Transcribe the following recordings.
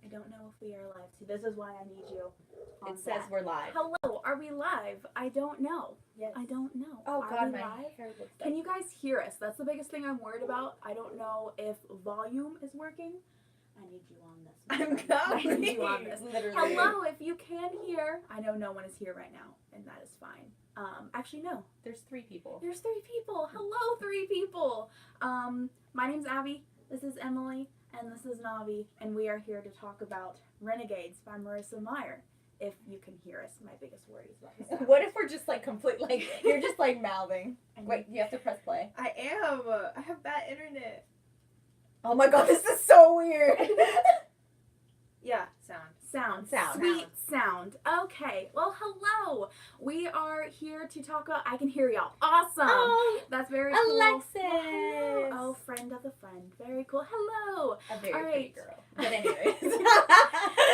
don't know if we are live. See, this is why I need you. It says we're live. Hello, are we live? I don't know. Yes. I don't know. Oh are God, we my live? hair looks Can you guys hear us? That's the biggest thing I'm worried about. I don't know if volume is working. I need you on this. I'm going. I need you on this. Literally. Hello, if you can hear. I know no one is here right now, and that is fine. Actually, no. There's 3 people. There's 3 people. Hello, 3 people. My name's Abby. This is Emily. And this is Navi. And we are here to talk about Renegades by Marissa Meyer. If you can hear us, my biggest worry is about this. What if we're just like complete, like, you're just like mouthing? Wait, you have to press play. I am. I have bad internet. Oh my God, this is so weird. Yeah, sound. Sweet sound. Okay. Well, hello. We are here to talk about. I can hear y'all. Awesome. Oh, That's very cool. Alexis. Well, hello. Oh, friend of a friend. Very cool. Hello. A very All pretty right. girl. But anyways.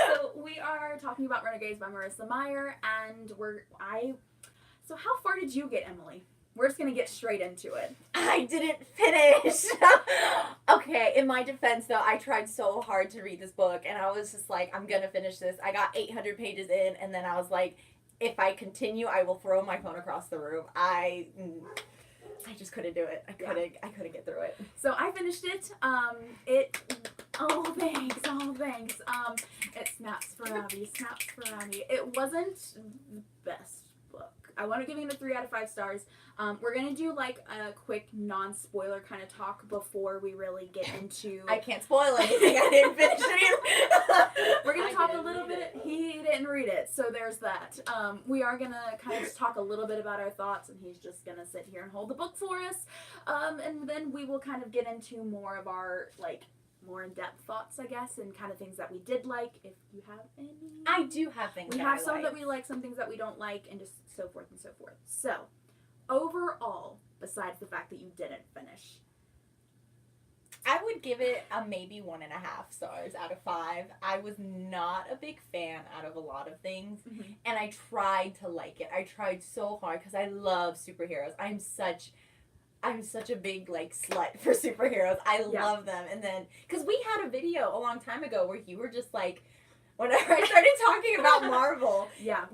So we are talking about Renegades by Marissa Meyer, and So how far did you get, Emily? We're just gonna get straight into it. I didn't finish. Okay, in my defense though, I tried so hard to read this book and I was just like, I'm gonna finish this. I got 800 pages in and then I was like, if I continue, I will throw my phone across the room. I just couldn't do it. I couldn't get through it. So I finished it. Oh thanks. It snaps for Abby. It wasn't the best book. I want to give it a 3 out of 5 stars. We're gonna do like a quick non-spoiler kind of talk before we really get into. I can't spoil anything. I didn't finish it. We're gonna talk a little bit. He didn't read it, so there's that. We are gonna kind of just talk a little bit about our thoughts, and he's just gonna sit here and hold the book for us. And then we will kind of get into more of our more in-depth thoughts, I guess, and kind of things that we did like, if you have any. I do have things We have some that we like, some things that we don't like, and just so forth and so forth. So, overall, besides the fact that you didn't finish, I would give it a maybe 1.5 stars out of 5. I was not a big fan out of a lot of things, and I tried to like it. I tried so hard because I love superheroes. I'm such a big slut for superheroes. I love them. And then because we had a video a long time ago where you were just like, whenever I started talking about Marvel,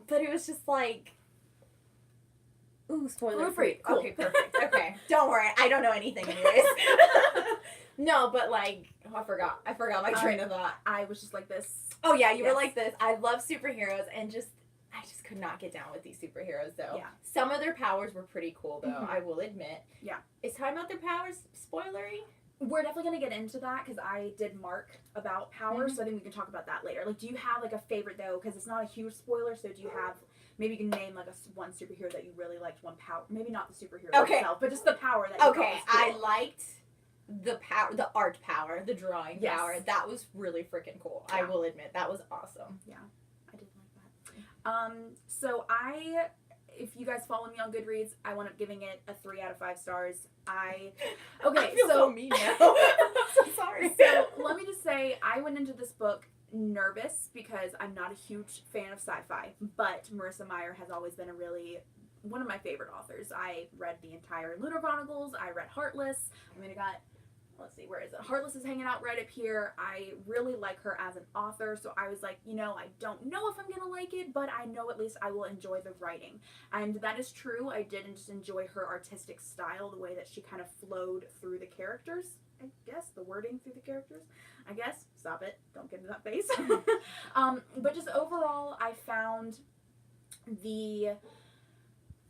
but it was just like, ooh, spoiler free. Cool. Okay, perfect. Okay, don't worry, I don't know anything anyways. No, but I forgot my train of thought. I was just like this. Oh yeah, you were like this. I love superheroes and I just could not get down with these superheroes, though. Yeah. Some of their powers were pretty cool, though, I will admit. Yeah. Is talking about their powers spoilery? We're definitely going to get into that, because I did mark about powers, so I think we can talk about that later. Do you have, a favorite, though? Because it's not a huge spoiler, so do you have... Maybe you can name, one superhero that you really liked, one power. Maybe not the superhero itself, but just the power that you thought was cool. I liked the power, the art power, the drawing power. That was really freaking cool. Yeah. I will admit. That was awesome. Yeah. So if you guys follow me on Goodreads, I wound up giving it a 3 out of 5 stars. I feel so mean now. I'm so sorry. So let me just say, I went into this book nervous because I'm not a huge fan of sci-fi, but Marissa Meyer has always been one of my favorite authors. I read the entire Lunar Chronicles. I read Heartless. Let's see, where is it? Heartless is hanging out right up here. I really like her as an author, so I was like, I don't know if I'm going to like it, but I know at least I will enjoy the writing. And that is true. I did just enjoy her artistic style, the way that she kind of flowed through the characters, I guess, the wording through the characters, I guess. Stop it. Don't give me that face. But just overall, I found the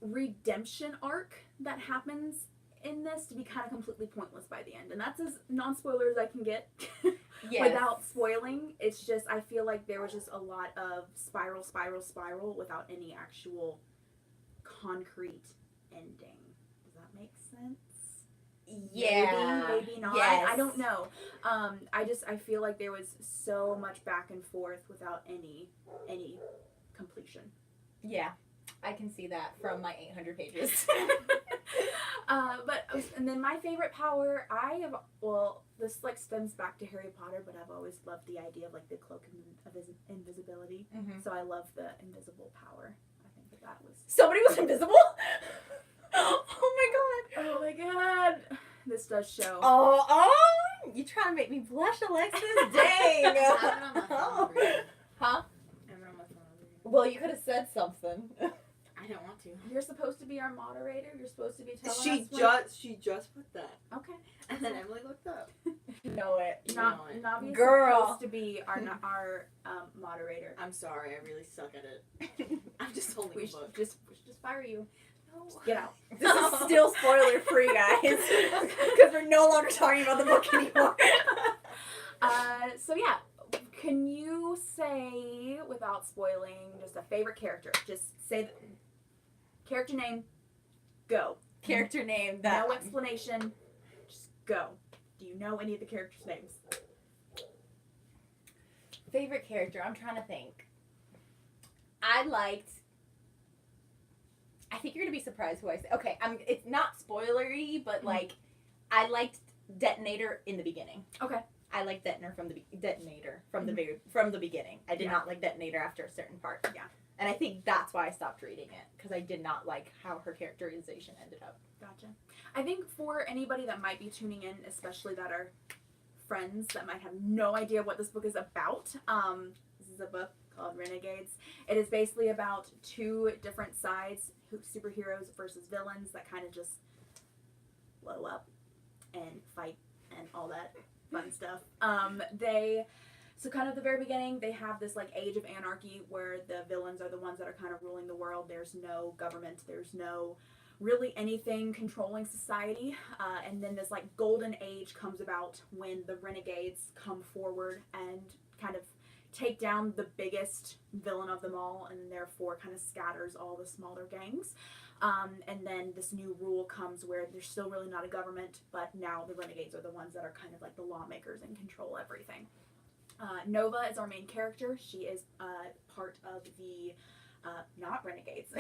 redemption arc that happens in this to be kind of completely pointless by the end, and that's as non-spoiler as I can get. Without spoiling. It's just, I feel like there was just a lot of spiral without any actual concrete ending. Does that make sense? Yeah. Maybe not. Yes. I don't know. I feel like there was so much back and forth without any completion. Yeah. I can see that from my 800 pages. And then my favorite power, this stems back to Harry Potter, but I've always loved the idea of the cloak of invisibility. So I love the invisible power. I think that was... Somebody was invisible? Oh my god. This does show. Oh, you trying to make me blush, Alexis? Dang. Huh? I'm on my phone over here. Well, you could have said something. I don't want to. You're supposed to be our moderator. You're supposed to be telling us. She just put that. Okay. And then Emily looked up. Know it. Navi is Girl. supposed to be our moderator. I'm sorry, I really suck at it. I'm just holding We a should book. just fire you. No. Get out. This is still spoiler free, guys, because we're no longer talking about the book anymore. So yeah, can you say, without spoiling, just a favorite character? Just say the character name. Go. Character name that. No explanation. Just go. Do you know any of the characters' names? Favorite character. I'm trying to think. I think you're gonna be surprised who I say. Okay, it's not spoilery, but like, I liked Detonator in the beginning. Okay. I liked Detonator from the beginning. I did not like Detonator after a certain part. Yeah. And I think that's why I stopped reading it, because I did not like how her characterization ended up. Gotcha. I think for anybody that might be tuning in, especially that are friends that might have no idea what this book is about, this is a book called Renegades. It is basically about two different sides, superheroes versus villains that kind of just blow up and fight and all that fun stuff. So kind of the very beginning, they have this like age of anarchy where the villains are the ones that are kind of ruling the world. There's no government. There's no really anything controlling society. And then this like golden age comes about when the Renegades come forward and kind of take down the biggest villain of them all, and therefore kind of scatters all the smaller gangs. And then this new rule comes where there's still really not a government, but now the Renegades are the ones that are kind of like the lawmakers and control everything. Nova is our main character. She is part of the, not Renegades.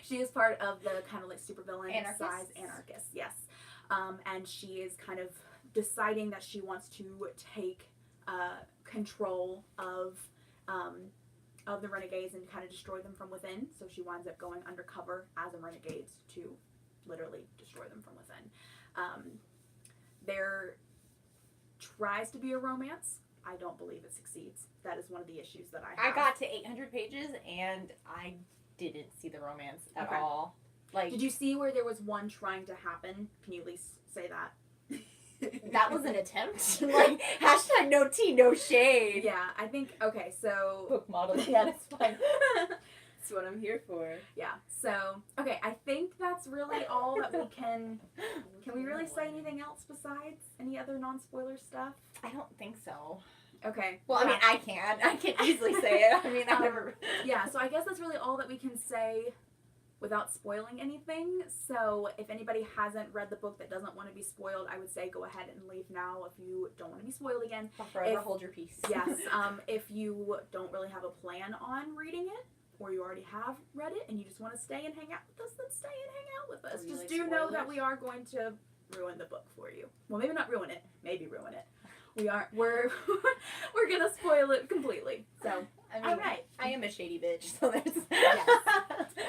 She is part of the kind of like supervillain size anarchists, yes. And she is kind of deciding that she wants to take control of the Renegades and kind of destroy them from within. So she winds up going undercover as a Renegade to literally destroy them from within. There tries to be a romance. I don't believe it succeeds. That is one of the issues that I have. I got to 800 pages and I didn't see the romance at all. Like, did you see where there was one trying to happen? Can you at least say that? That was an attempt. Like, hashtag no tea, no shade. Yeah, I think, okay, so. Book modeling, yeah, that's fine. That's what I'm here for. Yeah, so, okay, I think that's really all that we can we really say anything else besides any other non-spoiler stuff? I don't think so. Okay. Well, I mean, I can easily say it. I mean, I've never. Yeah, so I guess that's really all that we can say without spoiling anything. So if anybody hasn't read the book that doesn't want to be spoiled, I would say go ahead and leave now if you don't want to be spoiled again. I'll forever hold your peace. Yes. If you don't really have a plan on reading it, or you already have read it and you just want to stay and hang out with us, then stay and hang out with us. Just do know that we are going to ruin the book for you. Well, maybe not ruin it. Maybe ruin it. We're gonna spoil it completely. So, I mean, all right. I am a shady bitch, so there's. Yes.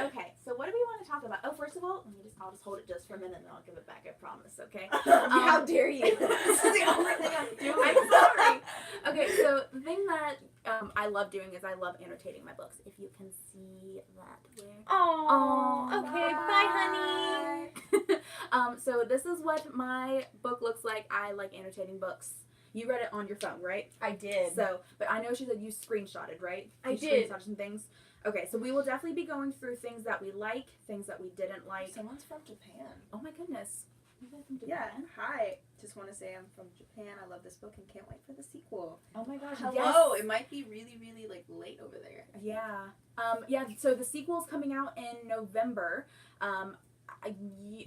Okay. So what do we want to talk about? Oh, first of all, I'll just hold it just for a minute and then I'll give it back. I promise. Okay. How dare you? This is the only thing I'm doing. I'm sorry. Okay. So the thing that I love doing is I love annotating my books. If you can see that way. Oh. Okay. Bye, honey. So this is what my book looks like. I like annotating books. You read it on your phone, right? I did. So, but I know she said you screenshotted, right? I did. Screenshotted some things. Okay, so we will definitely be going through things that we like, things that we didn't like. Someone's from Japan. Oh my goodness. You guys from Yeah. Japan? Hi. Just want to say I'm from Japan. I love this book and can't wait for the sequel. Oh my gosh. Hello. Yes. It might be really, really like late over there. Yeah. Yeah, so the sequel's coming out in November.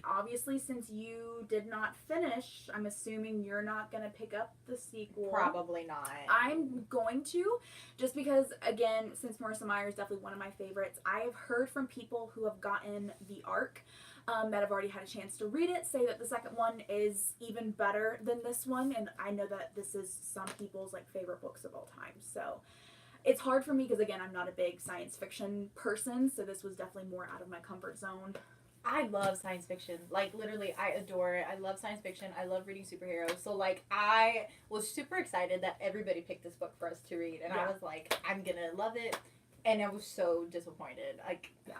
Obviously, since you did not finish, I'm assuming you're not going to pick up the sequel. Probably not. I'm going to, just because, again, since Marissa Meyer is definitely one of my favorites, I have heard from people who have gotten the arc that have already had a chance to read it say that the second one is even better than this one, and I know that this is some people's like favorite books of all time. So it's hard for me because, again, I'm not a big science fiction person, so this was definitely more out of my comfort zone. I love science fiction. Like, literally, I adore it. I love science fiction. I love reading superheroes. So, like, I was super excited that everybody picked this book for us to read. And I was like, I'm going to love it. And I was so disappointed. Like, yeah.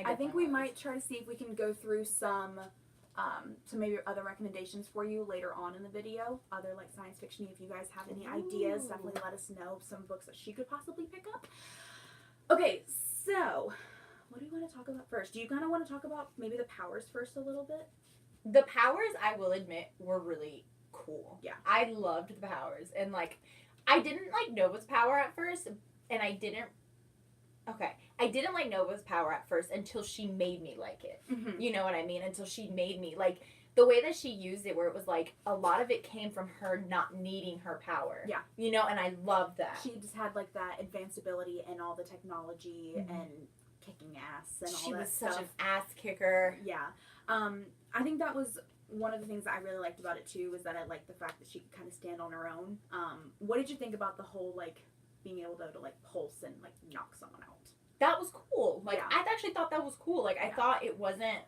I think we might try to see if we can go through some maybe other recommendations for you later on in the video. Other, like, science fiction. If you guys have any ideas, definitely let us know some books that she could possibly pick up. Okay, so... what do you want to talk about first? Do you kind of want to talk about maybe the powers first a little bit? The powers, I will admit, were really cool. Yeah. I loved the powers. And, like, I didn't like Nova's power at first. And I didn't like Nova's power at first until she made me like it. Mm-hmm. You know what I mean? Until she made me. Like, the way that she used it, where it was like, a lot of it came from her not needing her power. Yeah. You know, and I loved that. She just had, like, that advanced ability and all the technology and... kicking ass and all she that was stuff. such an ass kicker. Yeah. I think that was one of the things that I really liked about it too, was that I liked the fact that she could kind of stand on her own. What did you think about the whole, like, being able to like pulse and like knock someone out? That was cool. Like, yeah. I actually thought that was cool. Like, I thought it wasn't...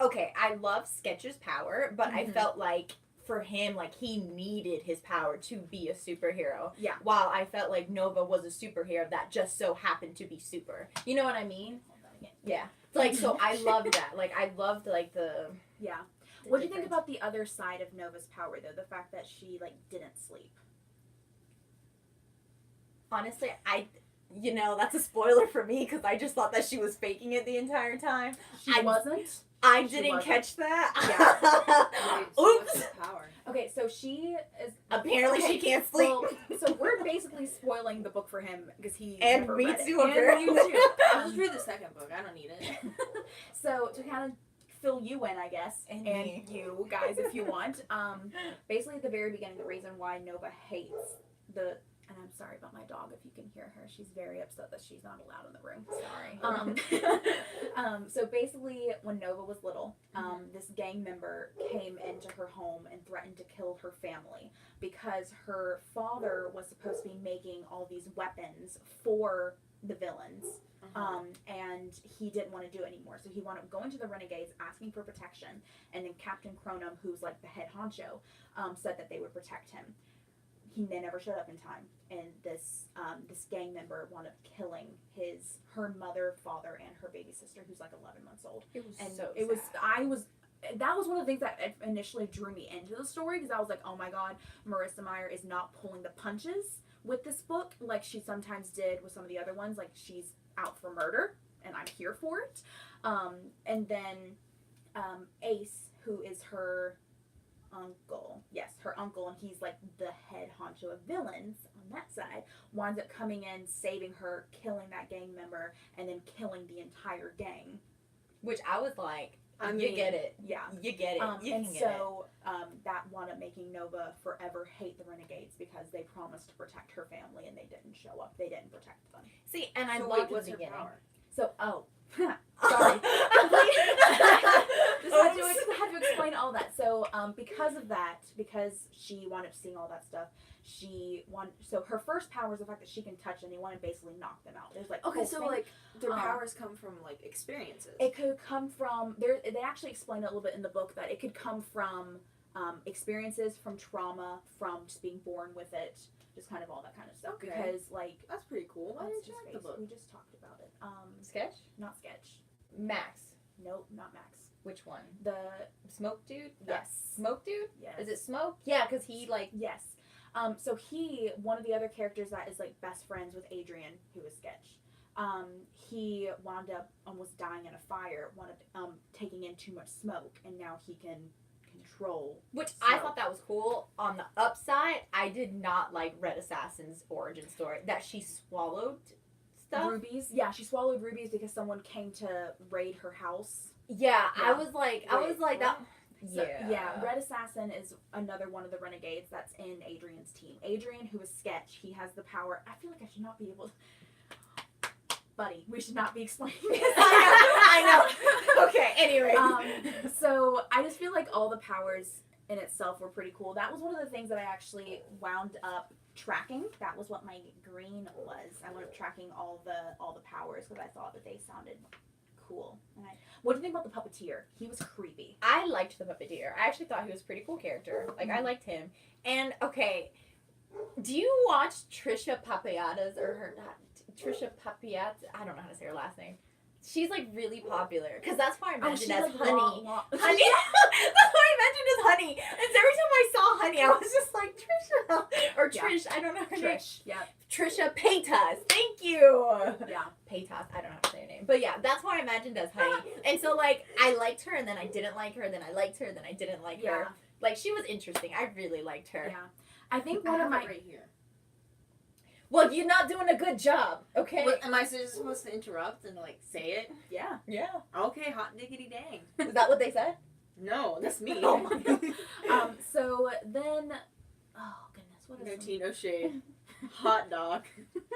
Okay, I love Sketch's power, but I felt like for him, like, he needed his power to be a superhero. Yeah. While I felt like Nova was a superhero that just so happened to be super. You know what I mean? Hold that again. Yeah. Like, so I loved that. Like, I loved, like, the... Yeah. What do you think about the other side of Nova's power, though? The fact that she, like, didn't sleep. Honestly, you know, that's a spoiler for me, because I just thought that she was faking it the entire time. She wasn't? I didn't catch that. Yeah. Wait, Oops. what's her power? Okay, so she is... Apparently she can't sleep. Well, so we're basically spoiling the book for him, because he And never me read it. too, And apparently. you too. I'll just read the second book. I don't need it. So, to kind of fill you in, I guess, And and me. you guys, if you want, basically at the very beginning, the reason why Nova hates and I'm sorry about my dog if you can hear her, she's very upset that she's not allowed in the room. Sorry. So basically, when Nova was little, this gang member came into her home and threatened to kill her family because her father was supposed to be making all these weapons for the villains. And he didn't want to do it anymore. So he wound up going to the Renegades, asking for protection, and then Captain Cronum, who's like the head honcho, said that they would protect him. They never showed up in time, and this gang member wound up killing her mother, father, and her baby sister, who's like 11 months old. It was And so sad. that was one of the things that initially drew me into the story, because I was like, oh my god, Marissa Meyer is not pulling the punches with this book like she sometimes did with some of the other ones. Like, she's out for murder, and I'm here for it. And then Ace, who is her uncle, and he's like the head honcho of villains on that side, winds up coming in, saving her, killing that gang member, and then killing the entire gang. Which I was like, I you mean, get it. Yeah. You get it. You And can get so that wound up making Nova forever hate the Renegades, because they promised to protect her family and they didn't show up. They didn't protect them. it. See, and I So loved what's the her beginning. power? So, sorry. Just had to explain all that. So, because of that, because she wound up seeing all that stuff, so her first power is the fact that she can touch and they want to basically knock them out. There's like Okay, so pulsing. like their powers come from like experiences. It could come from they actually explain it a little bit in the book that it could come from experiences, from trauma, from just being born with it, just kind of all that kind of stuff. Okay. Because like That's pretty cool. Why what's did you his like the face? book? We just talked about it. Sketch? Not Sketch. Max. Nope, not Max. Which one? The Smoke Dude? yes. Smoke Dude? Yes. Is it Smoke? Yeah, because he like... Yes. So one of the other characters that is like best friends with Adrian, who is Sketch, he wound up almost dying in a fire, wound up taking in too much smoke, and now he can control Which smoke. I thought that was cool. On the upside, I did not like Red Assassin's origin story. That she swallowed stuff. Rubies. Yeah, she swallowed rubies because someone came to raid her house. Yeah, Yeah. I was like that. So, Yeah. Red Assassin is another one of the Renegades that's in Adrian's team. Adrian, who is Sketch, he has the power. I feel like I should not be able to... Buddy, we should not be explaining this. I know. Okay, anyway. So I just feel like all the powers in itself were pretty cool. That was one of the things that I actually wound up tracking. That was what my green was. I wound up tracking all the powers because I thought that they sounded cool. Right. What do you think about the Puppeteer? He was creepy. I liked the Puppeteer. I actually thought he was a pretty cool character. Like, I liked him. And, okay, do you watch Trisha Paytaz's, or her, Trisha Paytaz? I don't know how to say her last name. She's, like, really popular. Because that's why I mentioned as Honey. Honey. That's why I mentioned as Honey. And every time I saw Honey, I was just like, Trisha. Or Trish. I don't know her name. Trish. Yep. Trisha Paytaz. Thank you. Yeah. Paytaz. I don't know how to say her name. But yeah, that's why I imagined as Honey. And so, like, I liked her, and then I didn't like her, and then I liked her, and then I didn't like her. Like, she was interesting. I really liked her. Yeah. I think I one of have my... it right here. Well, you're not doing a good job, okay? What, am I just supposed to interrupt and like say it? Yeah. Yeah. Okay, hot diggity dang. Is that what they said? No, that's me. Oh my God. So then... Oh, goodness. What is No some- tea, no shade. Hot dog.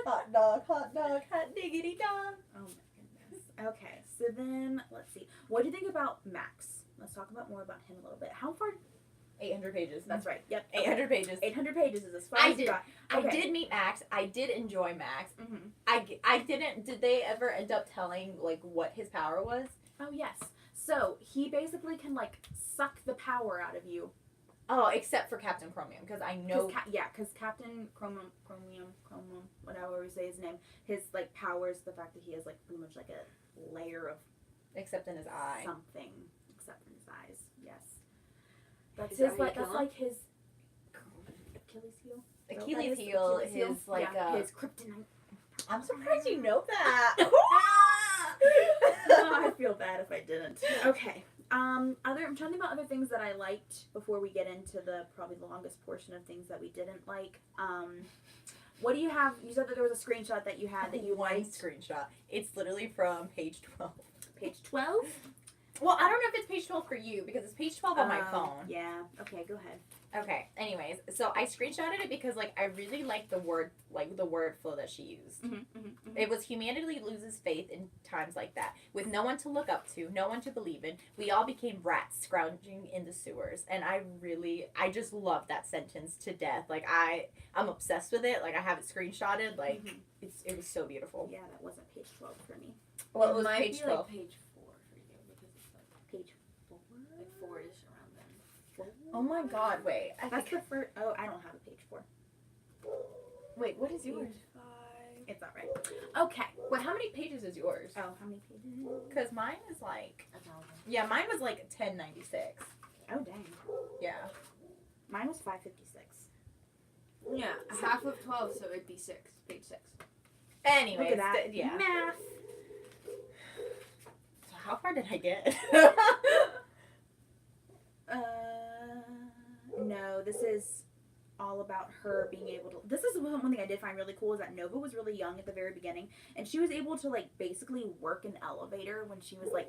Hot diggity dog. Oh my goodness. Okay, so then let's see. What do you think about Max? Let's talk about more about him a little bit. How far? 800 pages. That's right. Yep. 800 pages. 800 pages is as far I as you did. got. I Okay. did meet Max. I did enjoy Max. Mm-hmm. I didn't. Did they ever end up telling like what his power was? Oh yes. So he basically can like suck the power out of you. Oh, except for Captain Chromium, because I know. Because Captain Chromium, whatever we say his name, his like power is the fact that he has like pretty much like a layer of Except in his eye. something, except in his eyes. Yes. That's Is that his how you like. kill That's him? like his Achilles heel. Achilles That is heel. Achilles heel? His like. Yeah, his kryptonite. I'm surprised you know that. Oh, I feel bad if I didn't. Okay. I'm trying to think about other things that I liked before we get into the probably the longest portion of things that we didn't like. What do you have? You said that there was a screenshot that you had that you One liked. screenshot. It's literally from page 12. Page 12? Well, I don't know if it's page 12 for you because it's page 12 on my phone. Yeah. Okay, go ahead. Okay. Anyways, so I screenshotted it because like I really liked the word flow that she used. It was humanity loses faith in times like that. With no one to look up to, no one to believe in, we all became rats scrounging in the sewers. And I just love that sentence to death. Like I'm obsessed with it. Like I have it screenshotted. Like it was so beautiful. Yeah, that wasn't page 12 for me. Well, it was might page be 12. like page 4 for you because it's like Page 4? like 4-ish around then. Oh my God! Wait, That's the first. Oh, I don't have a page 4. wait. What is yours? Page 5. It's not right. Okay. Wait, how many pages is yours? Oh, how many pages? Because mine is like, 1,000. yeah, mine was like 1096. Oh, dang. Yeah. Mine was 556. Yeah, half of 12, so it'd be 6. Page 6. Anyways, Look at that. yeah. Math. So how far did I get? No, this is all about her being able to. This is one thing I did find really cool is that Nova was really young at the very beginning, and she was able to like basically work an elevator when she was like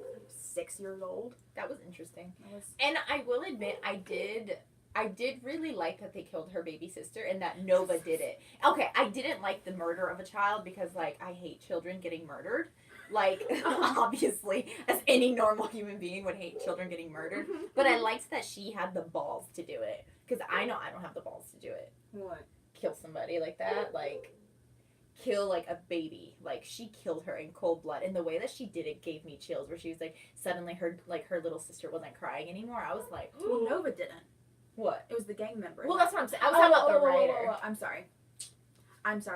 6 years old. That was interesting. That was, And I will admit, I did really like that they killed her baby sister and that Nova did it. Okay, I didn't like the murder of a child because like I hate children getting murdered. Like, obviously, as any normal human being would hate children getting murdered. But I liked that she had the balls to do it. Because I know I don't have the balls to do it. What? Kill somebody like that. Like, kill, like, a baby. Like, she killed her in cold blood. And the way that she did it gave me chills. Where she was, like, suddenly her little sister wasn't crying anymore. I was like, well, Nova didn't. what? It was the gang member. Well, that's what I'm saying. I was talking about the writer. I'm sorry.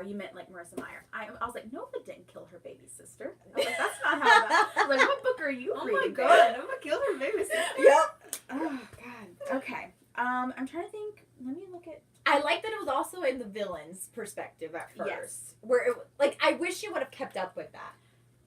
You meant like Marissa Meyer. I was like, Nova didn't kill her baby sister. I was like, that's not how that. I was like, what book are you Oh reading? my god, I'm gonna kill her baby sister. Yep. Oh God. Okay. I'm trying to think. Let me look at. I like that it was also in the villain's perspective at first. Yes. Where it, like, I wish you would have kept up with that.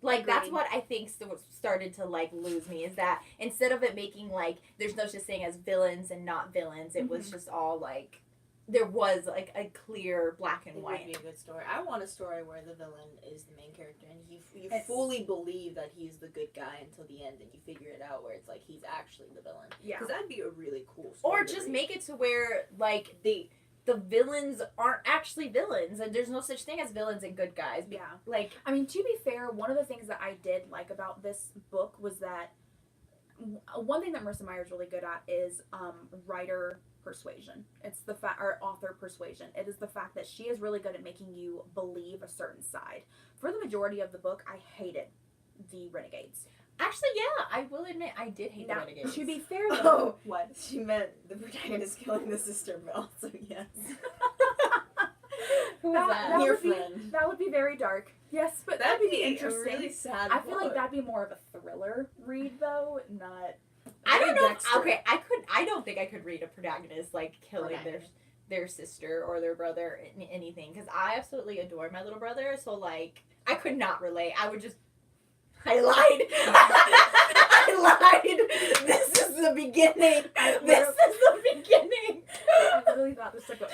Like, that's Agreed. what I think started to, like, lose me, is that instead of it making, like, there's no such thing as villains and not villains, it was just all, like, there was, like, a clear black and It would white. be a good story. I want a story where the villain is the main character and you It's- fully believe that he's the good guy until the end and you figure it out where it's like he's actually the villain. Yeah. Because that'd be a really cool story. Or to just read. make it to where, like, the villains aren't actually villains, and there's no such thing as villains and good guys. Yeah. Like, I mean, to be fair, one of the things that I did like about this book was that one thing that Marissa Meyer is really good at is writer persuasion. It's the or author persuasion. It is the fact that she is really good at making you believe a certain side. For the majority of the book, I hated the Renegades. Actually, yeah, I will admit I did hate the Now, Renegades. to be fair though, Oh. what? She meant the protagonist killing the sister, but also yes. Who was that? Your would be, friend. that would be very dark. Yes, but that'd be interesting. A really sad I feel like book. that'd be more of a thriller read though, not. I don't know. Dexter. Okay, I don't think I could read a protagonist like killing their sister or their brother in anything, because I absolutely adore my little brother. So like, I could not relate. I would just. I lied. I lied. This is the beginning. This is the beginning. I really thought this took a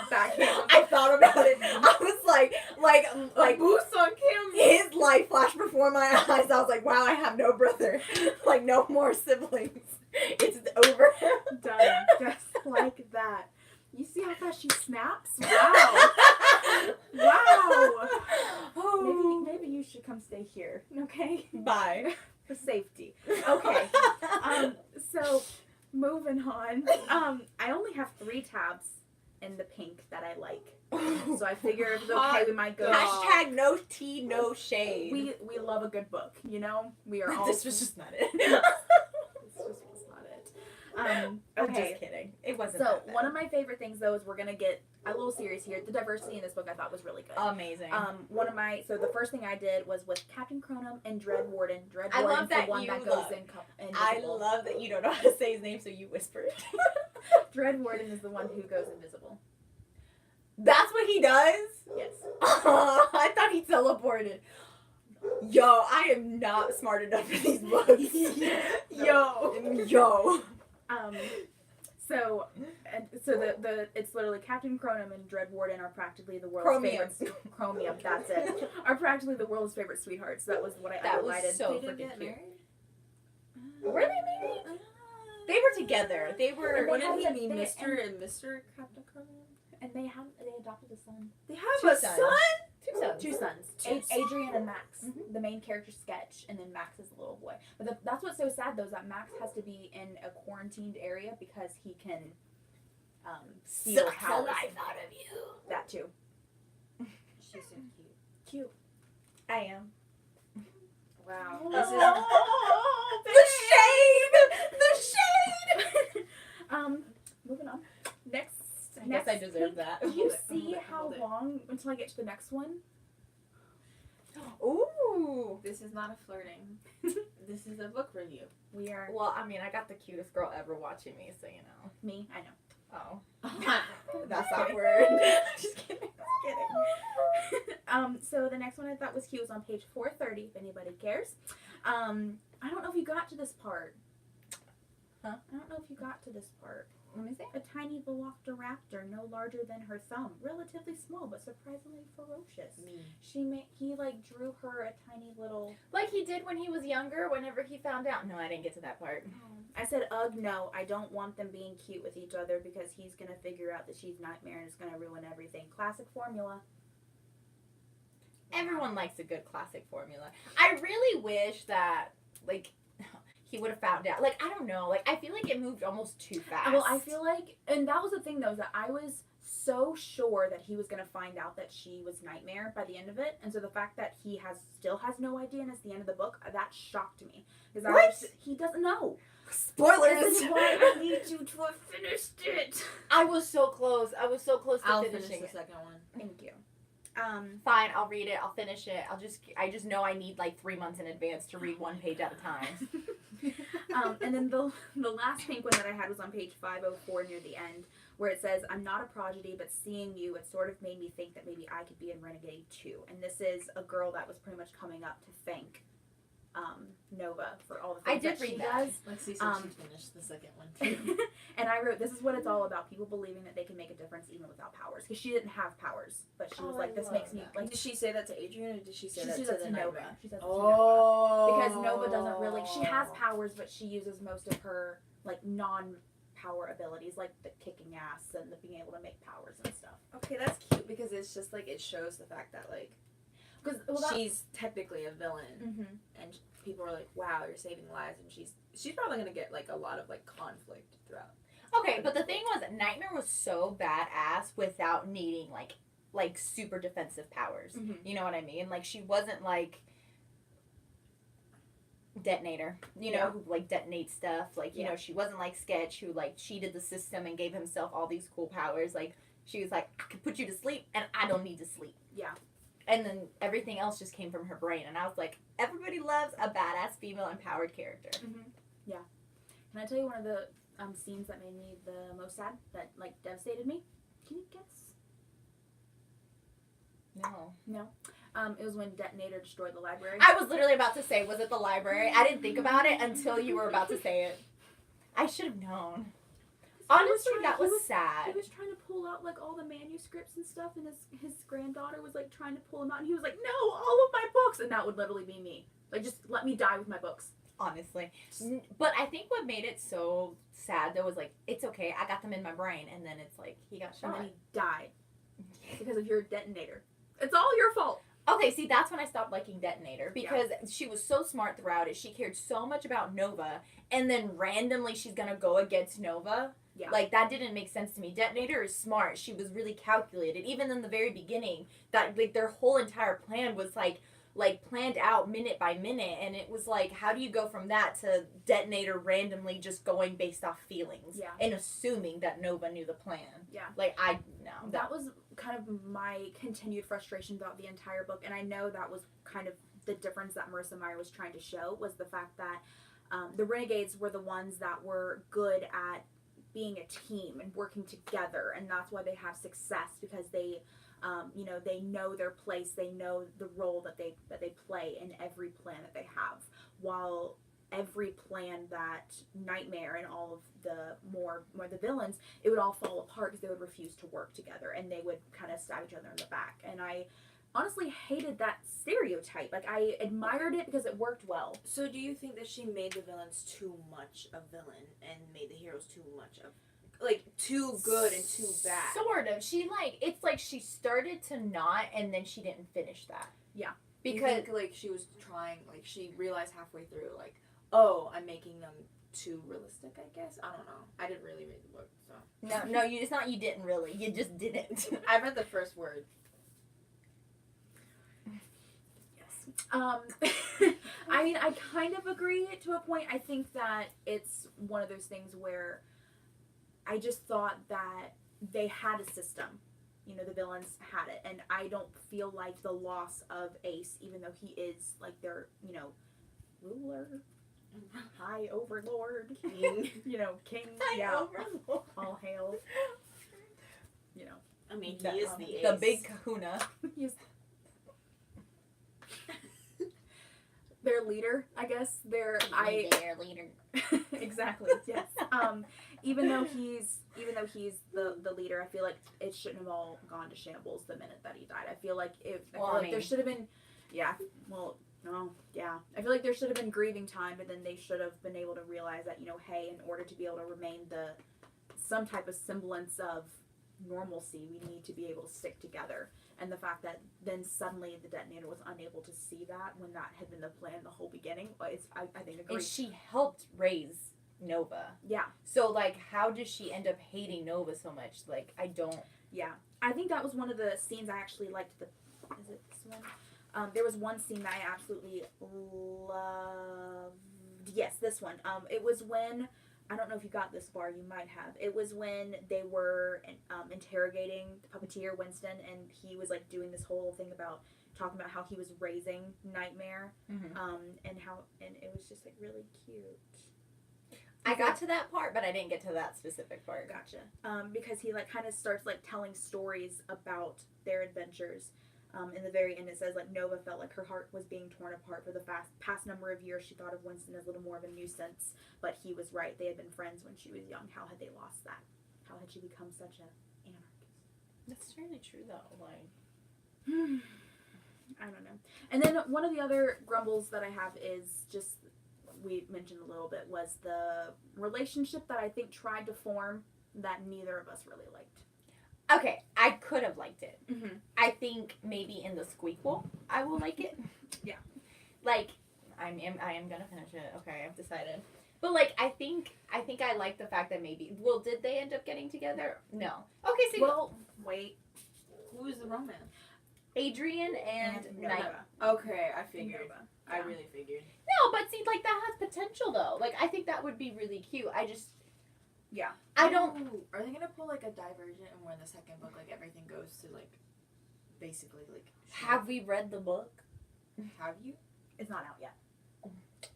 backhand. I thought about it. I was like boost on camera. his life flashed before my eyes. I was like, wow, I have no brother. Like, no more siblings. It's over. Done. Just like that. You see how fast she snaps? Wow. Wow. Maybe you should come stay here. Okay. Bye. For safety. Okay. So moving on. I only have 3 tabs in the pink that I like. So I figure if it's okay, we might go. Hashtag no tea, no shade. We love a good book, you know? We are all. This was just not it. This just was not it. I'm Okay. just kidding. It wasn't So that bad. one of my favorite things though is we're gonna get a little series here. The diversity in this book I thought was really good. Amazing. So the first thing I did was with Captain Cronum and Dread Warden. Dread I Warden's love that the one you that goes love- in I invisible. love that you don't know how to say his name, so you whisper it. Dread Warden is the one who goes invisible. That's what he does? Yes. I thought he teleported. Yo, I am not smart enough for these books. Yo. So the it's literally Captain Cronum and Dread Warden are practically the world's Chromium. favorite. Chromium, that's it. Are practically the world's favorite sweethearts. That was what I That was highlighted. so They didn't freaking get cute. married? Were they married? They were together. They were. And they Wouldn't had he be they- Mr. and Mr. Captain Cronum? And they adopted a son. They have Two a sons. son? 2 sons. 2 sons. Two Adrian and Max. Mhm. The main character Sketch, and then Max is the little boy. But that's what's so sad though, is that Max has to be in a quarantined area because he can steal Suck the powers. life out of you. That too. She's so cute. Cute. I am. Wow. This is- The shade! Moving on. Next. I guess I deserve pink. that. Do you Hold it, see hold it, how hold it. long until I get to the next one? Ooh. This is not a flirting. This is a book review. We are Well, I mean, I got the cutest girl ever watching me, so you know. me. I know. Oh. That's awkward. Just kidding. So the next one I thought was cute was on page 430. If anybody cares. I don't know if you got to this part. Huh? I don't know if you got to this part. Let me see. A tiny velociraptor, no larger than her thumb, relatively small but surprisingly ferocious. Me. He like drew her a tiny little. Like he did when he was younger, whenever he found out. No, I didn't get to that part. I said, ugh, no, I don't want them being cute with each other because he's gonna figure out that she's Nightmare and it's gonna ruin everything. Classic formula. Everyone likes a good classic formula. I really wish that, like, he would have found out. Like, I don't know. Like, I feel like it moved almost too fast. Well, I feel like, and that was the thing though, is that I was so sure that he was gonna find out that she was Nightmare by the end of it, and so the fact that he still has no idea and it's the end of the book, that shocked me because he doesn't know. Spoilers! This is why I need you to have finished it. I was so close. I was so close to I'll finish finishing the it. second one. Thank you. Fine, I'll read it. I'll finish it. I just know I need like 3 months in advance to read 1 page at a time. And then the last pink one that I had was on page 504 near the end, where it says, I'm not a prodigy, but seeing you, it sort of made me think that maybe I could be in Renegade too. And this is a girl that was pretty much coming up to thank Nova for all the things I did that she read that. does. Lexi said she finished the second one too. And I wrote, this is what it's all about, people believing that they can make a difference even without powers. Because she didn't have powers, but she was Oh, like, I this love makes me, that. like, Did she say that to Adrian or did she say she that says to that the to Nova. Nightmare? She says that to Nova. Oh. Because Nova doesn't really, she has powers, but she uses most of her, like, non-power abilities, like the kicking ass and the being able to make powers and stuff. Okay, that's cute because it's just like it shows the fact that like Because she's technically a villain Mm-hmm. and people are like, wow, you're saving lives, and she's probably gonna get like a lot of like conflict throughout. Okay, but the thing was, Nightmare was so badass without needing like super defensive powers. Mhm. You know what I mean? Like she wasn't like Detonator, you know, who like detonates stuff. Like, you know, she wasn't like Sketch, who like cheated the system and gave himself all these cool powers. Like, she was like, I can put you to sleep and I don't need to sleep. Yeah. And then everything else just came from her brain. And I was like, everybody loves a badass female empowered character. Mm-hmm. Yeah. Can I tell you one of the scenes that made me the most sad, that like devastated me? Can you guess? No. It was when Detonator destroyed the library. I was literally about to say, was it the library? I didn't think about it until you were about to say it. I should have known. Honestly, that was sad. He was trying to pull out like all the manuscripts and stuff, and his granddaughter was like trying to pull him out, and he was like, "No, all of my books," and that would literally be me. Like, just let me die with my books. Honestly, but I think what made it so sad though was like, it's okay, I got them in my brain, and then it's like he got shot, and then he died because of your Detonator. It's all your fault. Okay, see, that's when I stopped liking Detonator, because she was so smart throughout it. She cared so much about Nova, and then randomly she's gonna go against Nova. Yeah. Like, that didn't make sense to me. Detonator is smart. She was really calculated. Even in the very beginning, that like their whole entire plan was like planned out minute by minute, and it was like, how do you go from that to Detonator randomly just going based off feelings and assuming that Nova knew the plan? Yeah. Like, That was kind of my continued frustration throughout the entire book, and I know that was kind of the difference that Marissa Meyer was trying to show, was the fact that the Renegades were the ones that were good at being a team and working together, and that's why they have success, because they they know their place, they know the role that they play in every plan that they have, while every plan that Nightmare and all of the more the villains, it would all fall apart because they would refuse to work together, and they would kind of stab each other in the back. And I honestly hated that stereotype. Like, I admired it because it worked well. So do you think that she made the villains too much a villain and made the heroes too much of, like, too good and too bad? Sort of. She, like, it's like she started to not, and then she didn't finish that. Yeah. Because, you think, like, she was trying, like, she realized halfway through, like, oh, I'm making them too realistic, I guess? I don't know. I didn't really read the book, so. No, it's not you didn't really. You just didn't. I read the first word. I mean, I kind of agree to a point. I think that it's one of those things where I just thought that they had a system. You know, the villains had it. And I don't feel like the loss of Ace, even though he is, like, their, ruler, high overlord, king, king, overlord. All hail, I mean, he is the Ace. The big kahuna. He's their leader, I guess. Their leader. Exactly. Yes. Even though he's the leader, I feel like it shouldn't have all gone to shambles the minute that he died. I feel like there should have been, I feel like there should have been grieving time, but then they should have been able to realize that, hey, in order to be able to remain some type of semblance of normalcy, we need to be able to stick together. And the fact that then suddenly the Detonator was unable to see that when that had been the plan the whole beginning, I think agreed. And she helped raise Nova. Yeah. So, like, how does she end up hating Nova so much? Like, I don't. Yeah. I think that was one of the scenes I actually liked. Is it this one? There was one scene that I absolutely loved. Yes, this one. It was when, I don't know if you got this far, you might have. It was when they were interrogating the Puppeteer, Winston, and he was, like, doing this whole thing about talking about how he was raising Nightmare, and it was just, like, really cute. I got to that part, but I didn't get to that specific part. Gotcha. Because he, like, kind of starts, like, telling stories about their adventures. In the very end, it says, like, Nova felt like her heart was being torn apart for the past number of years. She thought of Winston as little more of a nuisance, but he was right. They had been friends when she was young. How had they lost that? How had she become such an anarchist? That's really true, though. Like, I don't know. And then one of the other grumbles that I have is just, we mentioned a little bit, was the relationship that I think tried to form that neither of us really liked. Okay, I could have liked it. Mm-hmm. I think maybe in the squeakquel, I will like it. Yeah. Like, I am gonna finish it. Okay, I've decided. But, like, I think I like the fact that maybe, well, did they end up getting together? No. Okay, so well, wait. Who is the romance? Adrian and Nova. Okay, I figured. I really figured. No, but see, like, that has potential, though. Like, I think that would be really cute. I just... Yeah. I don't... Ooh, are they gonna pull, like, a divergent and where in the second book, like, everything goes to, like, basically, like... Have we read the book? Have you? It's not out yet.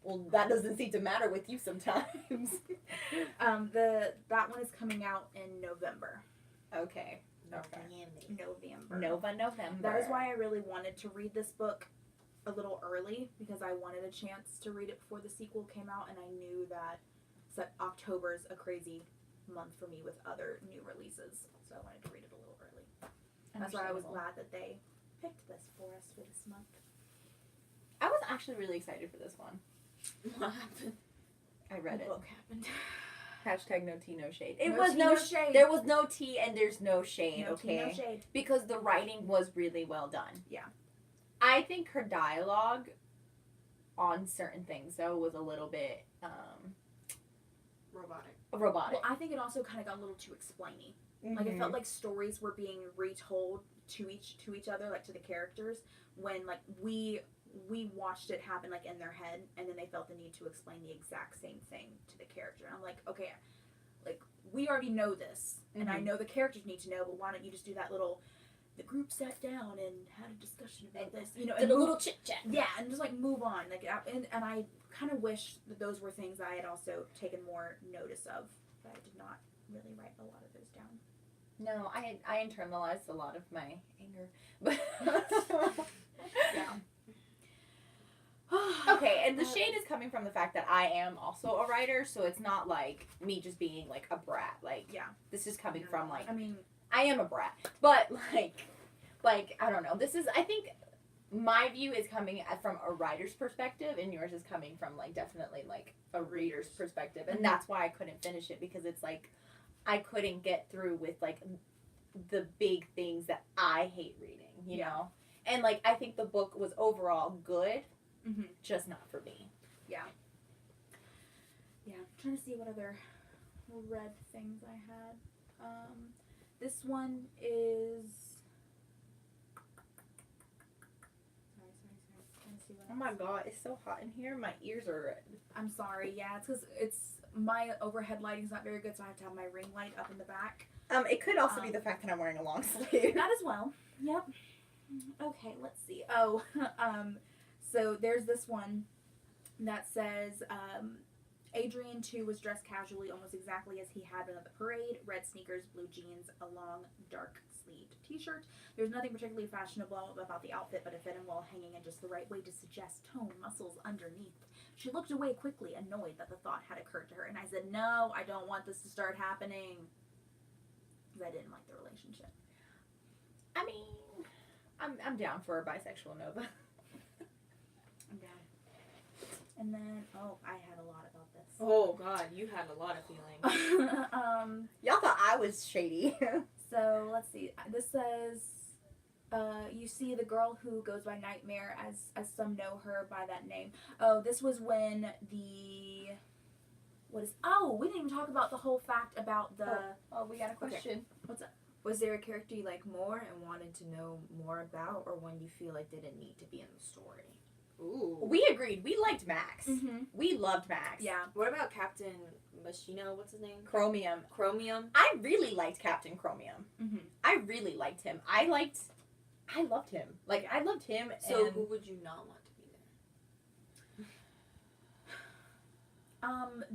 Well, that doesn't seem to matter with you sometimes. That one is coming out in November. Okay. November. November. That is why I really wanted to read this book a little early, because I wanted a chance to read it before the sequel came out, and I knew that October's a crazy month for me with other new releases, so I wanted to read it a little early. That's why I was glad that they picked this for us for this month. I was actually really excited for this one. What happened? I read it. What happened? Hashtag no tea, no shade. It No was tea, no no shade. There was no tea and there's no shade, No tea, okay? no shade. Because the writing was really well done. Yeah. I think her dialogue on certain things, though, was a little bit Robotic. robotic. Well, I think it also kind of got a little too explainy. Like, it felt like stories were being retold to each other, like, to the characters, when, like, we watched it happen, like, in their head, and then they felt the need to explain the exact same thing to the character. And I'm like, okay, like, we already know this, and I know the characters need to know, but why don't you just do that little, the group sat down and had a discussion about this, you know, did and a little chit-chat. Yeah, and just, like, move on. Like, and I kind of wish that those were things I had also taken more notice of, but I did not really write a lot of those down. No, I internalized a lot of my anger. But Yeah. okay, and the shade is coming from the fact that I am also a writer, so it's not like me just being like a brat. Like, Yeah. this is coming from like I mean, I am a brat, but like I don't know. This is, I think my view is coming from a writer's perspective, and yours is coming from like definitely like a reader's perspective, and that's why I couldn't finish it, because it's like I couldn't get through with like the big things that I hate reading, you know. And like I think the book was overall good, just not for me. Yeah. Yeah. I'm trying to see what other read things I had. This one is. Sorry. Trying to see what Oh my god, it's so hot in here. My ears are red. I'm sorry. Yeah, it's because my overhead lighting's not very good, so I have to have my ring light up in the back. It could also be the fact that I'm wearing a long sleeve. That as well. Yep. Okay, let's see. Oh, so there's this one that says, Adrian, too, was dressed casually, almost exactly as he had been at the parade. Red sneakers, blue jeans, a long, dark-sleeved t-shirt. There's nothing particularly fashionable about the outfit, but it fit him well, hanging in just the right way to suggest tone, muscles underneath. She looked away quickly, annoyed that the thought had occurred to her, and I said, no, I don't want this to start happening. Because I didn't like the relationship. I mean, I'm down for a bisexual Nova. I'm down. And then, I had a lot about this. Oh god, you had a lot of feelings. Y'all thought I was shady. So, let's see. This says, you see the girl who goes by Nightmare, as some know her by that name. Oh, this was when we didn't even talk about the whole fact about the... Oh, we got a question. Okay. What's up? Was there a character you like more and wanted to know more about, or one you feel like didn't need to be in the story? Ooh. We agreed. We liked Max. Mm-hmm. We loved Max. Yeah. What about Captain Machino? What's his name? Chromium. I really liked Captain Chromium. Mm-hmm. I really liked him. I loved him. Like, I loved him. So and who would you not want to be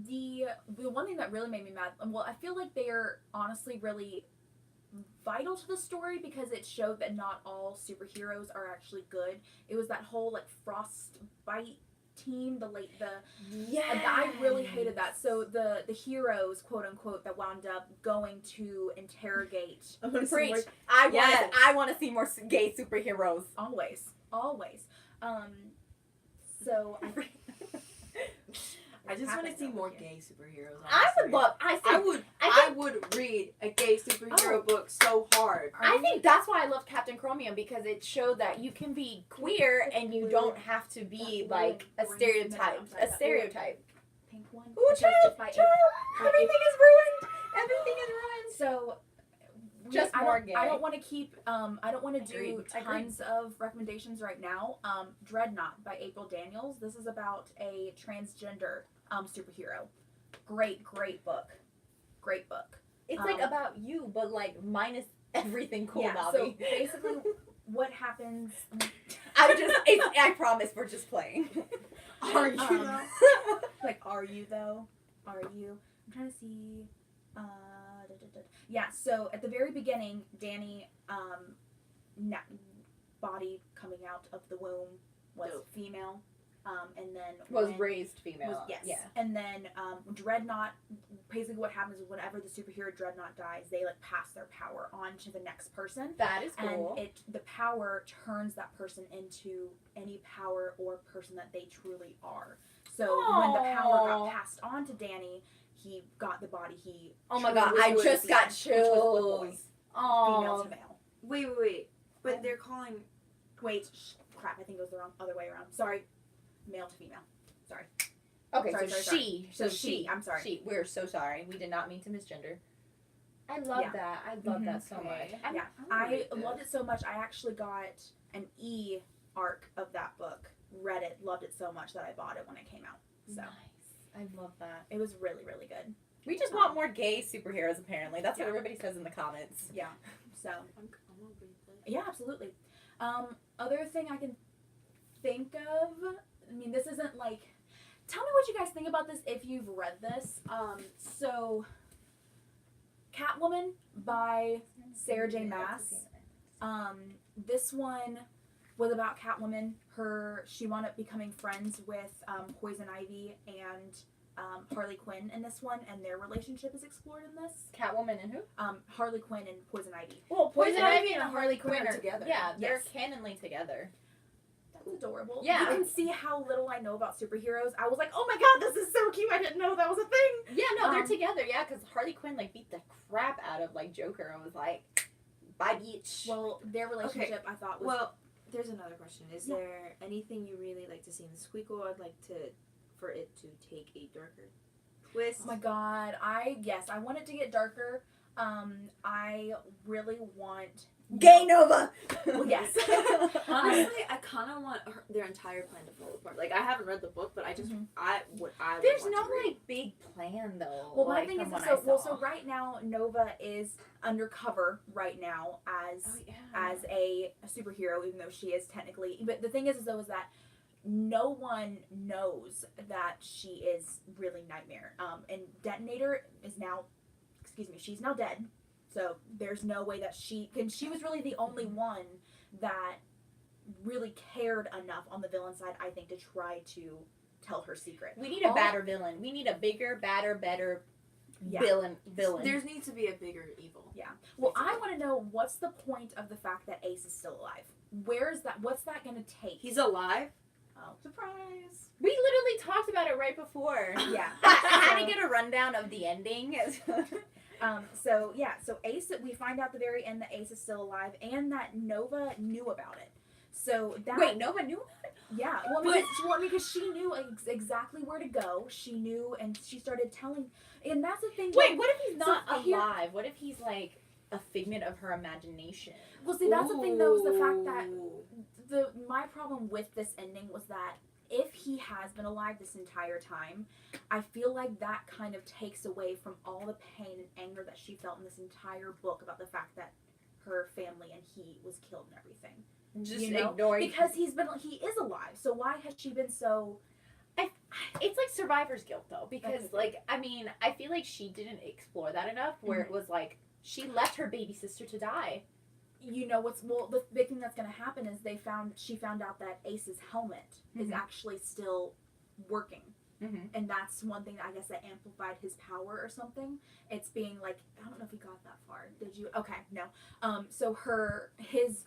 there? The one thing that really made me mad, well, I feel like they're honestly really vital to the story, because it showed that not all superheroes are actually good. It was that whole, like, Frostbite team, I really hated that. So the heroes, quote unquote, that wound up going to interrogate. Preach. I want to see more gay superheroes. Always. So I just want to see more gay superheroes. Honestly. I would read a gay superhero book so hard. I think that's why I love Captain Chromium, because it showed that you can be queer and you don't have to be like a stereotype. Pink one. Ooh, child, everything is ruined. Everything is ruined. So Just more gay. I don't want to keep. I don't want to do Agreed. tons of recommendations right now. Dreadnought by April Daniels. This is about a transgender superhero. Great book. Great book. It's like about you, but like minus everything cool about so me. basically, what happens? I promise we're just playing. Are you though? Like, are you though? Are you? I'm trying to see. Yeah. So at the very beginning, Danny, body coming out of the womb was female, and then was raised female. yes. Yeah. And then Dreadnought. Basically, what happens is whenever the superhero Dreadnought dies, they like pass their power on to the next person. That is cool. And the power turns that person into any power or person that they truly are. So when the power got passed on to Danny, he got the body he. Oh my god! I just got chills. Female to male. Wait. But they're calling. Wait, crap! I think it was the other way around. Sorry, male to female. Sorry. Okay, sorry. So she. I'm sorry. She. We're so sorry. We did not mean to misgender. I love that. I love that so much. I loved it so much. I actually got an e-arc of that book. Read it, loved it so much that I bought it when it came out. So nice. I love that. it was really, really good. We just want more gay superheroes. Apparently, that's what everybody says in the comments. Yeah. So I'm gonna read this. yeah, absolutely. Other thing I can think of. I mean, this isn't like. Tell me what you guys think about this if you've read this. So, Catwoman by Sarah J. Maas. This one was about Catwoman. She wound up becoming friends with Poison Ivy and Harley Quinn in this one, and their relationship is explored in this. Catwoman and who? Harley Quinn and Poison Ivy. Well, Poison Ivy and Harley Quinn are together. Yeah, they're Yes. canonly together. That's adorable. Yeah. You can see how little I know about superheroes. I was like, oh my god, this is so cute. I didn't know that was a thing. Yeah, no, they're together. Yeah, because Harley Quinn like beat the crap out of like Joker and was like, bye, bitch. Well, their relationship I thought was. Well, there's another question. Is there anything you really like to see in the Squeakle? I'd like for it to take a darker twist. Oh my god, I want it to get darker. I really want Gay Nova. Well, yes. Honestly, I kind of want their entire plan to fall apart. Like, I haven't read the book, but I just I would There's want no to read. like big plan though. Well, my like, thing is, from what I saw. so right now Nova is undercover right now as a superhero, even though she is technically. But the thing is that no one knows that she is really Nightmare. And Detonator is now, she's now dead. So there's no way that she was really the only one that really cared enough on the villain side, I think, to try to tell her secret. We need a badder villain. We need a bigger, badder, better villain. There needs to be a bigger evil. Yeah. Well, I want to know what's the point of the fact that Ace is still alive. What's that going to take? He's alive? Oh, surprise. We literally talked about it right before. Yeah. I had to get a rundown of the ending. So Ace, we find out at the very end that Ace is still alive and that Nova knew about it. So that Wait, Nova knew about it? Yeah, because she knew exactly where to go. She knew, and she started telling. And that's the thing. Wait, what if he's not here- alive? What if he's like a figment of her imagination? Well, see, that's the thing though, is the fact that my problem with this ending was that if he has been alive this entire time, I feel like that kind of takes away from all the pain and anger that she felt in this entire book about the fact that her family and he was killed and everything. Just ignoring because he is alive. So why has she been so? It's like survivor's guilt though, because I feel like she didn't explore that enough. Where it was like she left her baby sister to die. You know the big thing that's going to happen is she found out that Ace's helmet is actually still working. And that's one thing that I guess that amplified his power or something. It's being like, I don't know if he got that far. Did you? Okay, no. So his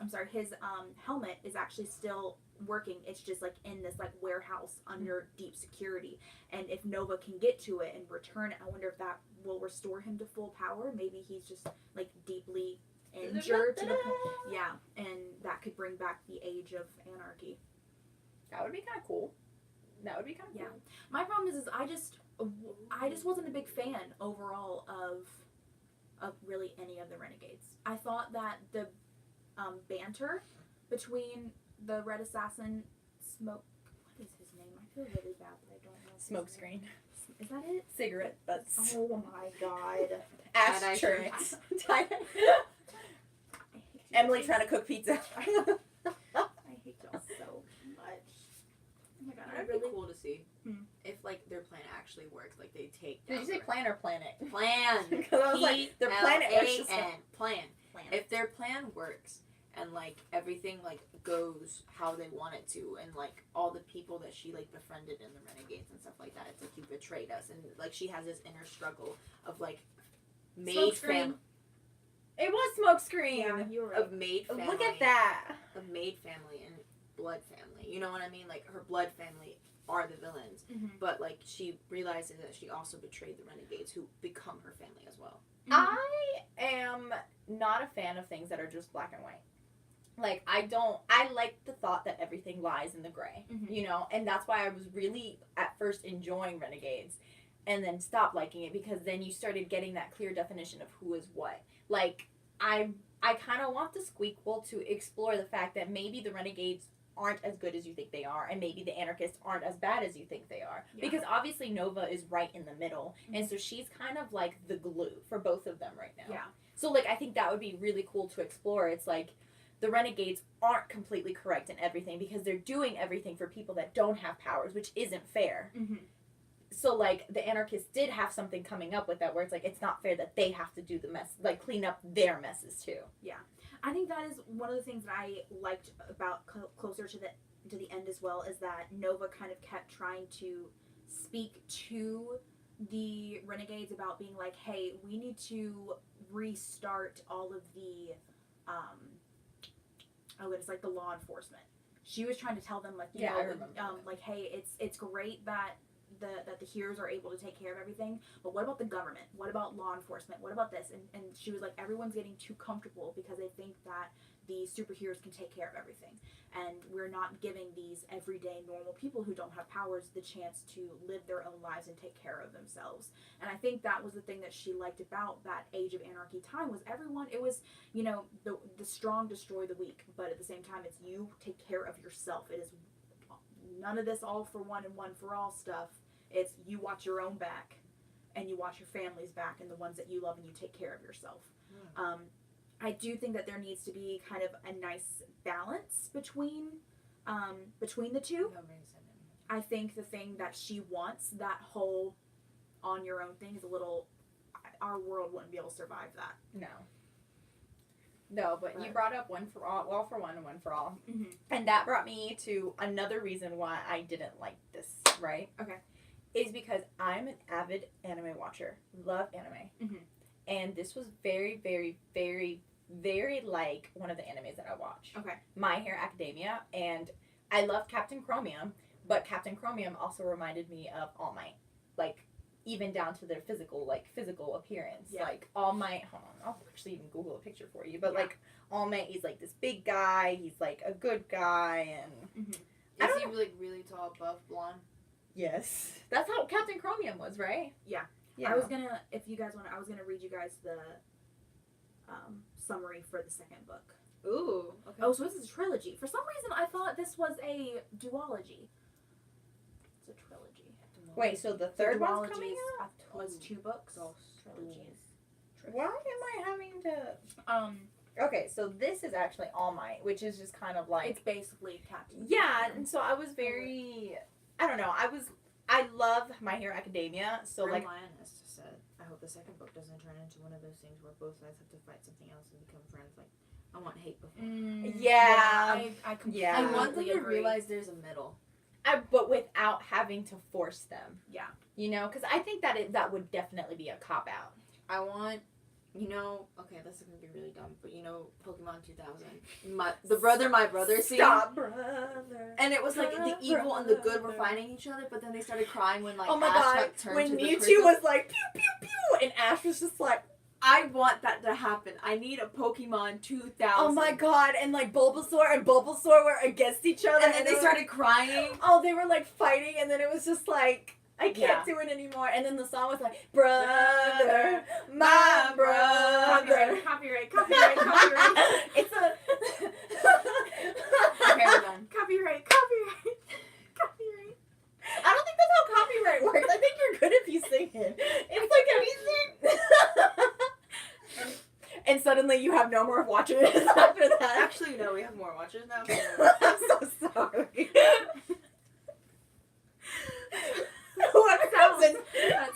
helmet is actually still working. It's just like in this like warehouse under deep security. And if Nova can get to it and return it, I wonder if that will restore him to full power. Maybe he's just like deeply injured to the point. Yeah, and that could bring back the age of anarchy. That would be kind of cool. Yeah. My problem is I just wasn't a big fan overall of of really any of the Renegades. I thought that the banter between the Red Assassin, Smoke, what is his name? I feel really bad that I don't know. Smoke screen. Is that it? Cigarette butts. Oh my god. Ashtray. Emily trying to cook pizza. I hate y'all so much. Oh my god, I It'd really be cool to see if like their plan actually works. Like they take. Did you say plan or planet? Plan? Because I was like, their planet was just P-L-A-N. Plan. plan. If their plan works and like everything like goes how they want it to, and like all the people that she like befriended in the Renegades and stuff like that, it's like you betrayed us, and like she has this inner struggle of like maid family. It was smokescreen. Yeah, you were right. Of maid family. Look at that. Of maid family and blood family. You know what I mean? Like her blood family are the villains, but like she realizes that she also betrayed the Renegades, who become her family as well. I am not a fan of things that are just black and white. Like, I like the thought that everything lies in the gray, you know? And that's why I was really, at first, enjoying Renegades, and then stopped liking it, because then you started getting that clear definition of who is what. Like, I kind of want the Squeakquel to explore the fact that maybe the Renegades aren't as good as you think they are, and maybe the Anarchists aren't as bad as you think they are. Yeah. Because obviously Nova is right in the middle, and so she's kind of like the glue for both of them right now. Yeah. So, like, I think that would be really cool to explore. It's like, the Renegades aren't completely correct in everything, because they're doing everything for people that don't have powers, which isn't fair. So, like, the Anarchists did have something coming up with that, where it's like, it's not fair that they have to do the mess, like, clean up their messes, too. I think that is one of the things that I liked about closer to the end as well, is that Nova kind of kept trying to speak to the Renegades about being like, hey, we need to restart all of the it's like the law enforcement. She was trying to tell them, like, I remember like, hey, it's great that the heroes are able to take care of everything, but what about the government? What about law enforcement? What about this? And she was like, everyone's getting too comfortable because they think that the superheroes can take care of everything, and we're not giving these everyday normal people who don't have powers the chance to live their own lives and take care of themselves. And I think that was the thing that she liked about that Age of Anarchy time, was everyone, it was, you know, the strong destroy the weak, but at the same time, it's you take care of yourself. It is none of this all for one and one for all stuff. It's you watch your own back, and you watch your family's back, and the ones that you love, and you take care of yourself. I do think that there needs to be kind of a nice balance between the two. I think the thing that she wants, that whole on your own thing, is a little, our world wouldn't be able to survive that. No, but you brought up one for all, well for one and one for all. And that brought me to another reason why I didn't like this, right? Okay. Is because I'm an avid anime watcher. Love anime. And this was very, very, very, very like one of the animes that I watch. Okay. My Hero Academia. And I love Captain Chromium, but Captain Chromium also reminded me of All Might. Like, even down to their physical appearance. Yeah. Like, All Might, hold on, I'll actually even Google a picture for you. But, like, All Might, he's like this big guy. He's like a good guy. And Is he like really tall, buff, blonde? yes. That's how Captain Chromium was, right? Yeah. Yeah. I was gonna, if you guys want, I was gonna read you guys the summary for the second book. Ooh. Okay. Oh, so this is a trilogy. For some reason, I thought this was a duology. It's a trilogy. Wait, so the third one's coming Duologies out? was 2 books. Dos. Trilogies. Why am I having to... Okay, so this is actually All Might, which is just kind of like... It's basically Captain. Yeah, and so I was very... I don't know, I love My Hero Academia, so like... Lioness said, I hope the second book doesn't turn into one of those things where both sides have to fight something else and become friends. Like, I want hate before. I completely Yeah. I want them to agree. realize there's a middle. But without having to force them. Yeah. You know, because I think that would definitely be a cop-out. I want, you know, okay, this is going to be really dumb, but you know Pokemon 2000? My brother scene? Stop, brother. And it was like the evil and the good were fighting each other, but then they started crying when like oh my Ash god, like, turned when to the Mewtwo crystal. was like, pew, pew, pew, and Ash was just like, I want that to happen. I need a Pokemon 2000. oh my god, and like Bulbasaur and Bulbasaur were against each other. And then they started crying. Oh, they were like fighting, and then it was just like, I can't do it anymore. And then the song was like, brother, my brother. Copyright. It's a... Okay, we're done. Copyright. I don't think that's how copyright works. I think you're good if you sing it. It's like a... And suddenly you have no more watchers after that. Actually, no, we have more watchers now. I'm so sorry. Whoever comes in... That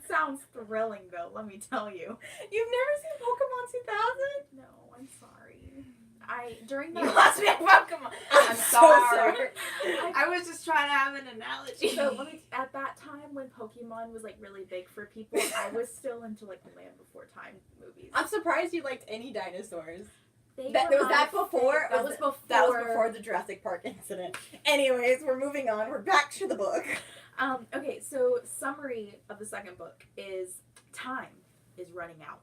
sounds thrilling, though, let me tell you. You've never seen Pokemon 2000? No, I'm sorry. During You the... lost me at Pokemon. I'm so sorry. I was just trying to have an analogy. So at that time when Pokemon was like really big for people, I was still into like the Land Before Time movies. I'm surprised you liked any dinosaurs. They Was were that my before? That was before. That was before the Jurassic Park incident. Anyways, we're moving on. We're back to the book. Okay, so summary of the second book is time is running out.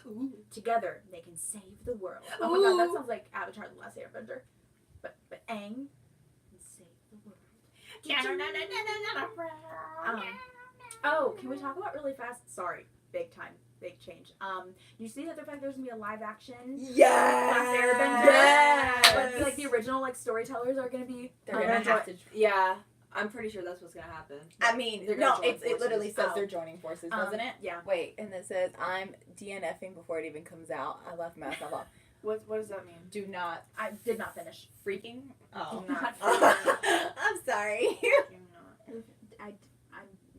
Ooh. Together they can save the world. Oh my god, that sounds like Avatar: The Last Airbender. But Aang can save the world. Oh, can we talk about really fast? Sorry, big change. You see that there's gonna be a live action Last Airbender, Yes. but like the original like storytellers are gonna be. They're gonna have to. Yeah, I'm pretty sure that's what's gonna happen. I mean, They're no, gonna join it literally forces. says Oh. they're joining forces, doesn't it? Yeah. Wait, and it says I'm DNFing before it even comes out. I left myself off. What does that mean? Do not I did not finish. freaking. Oh, Do not I'm sorry. I'm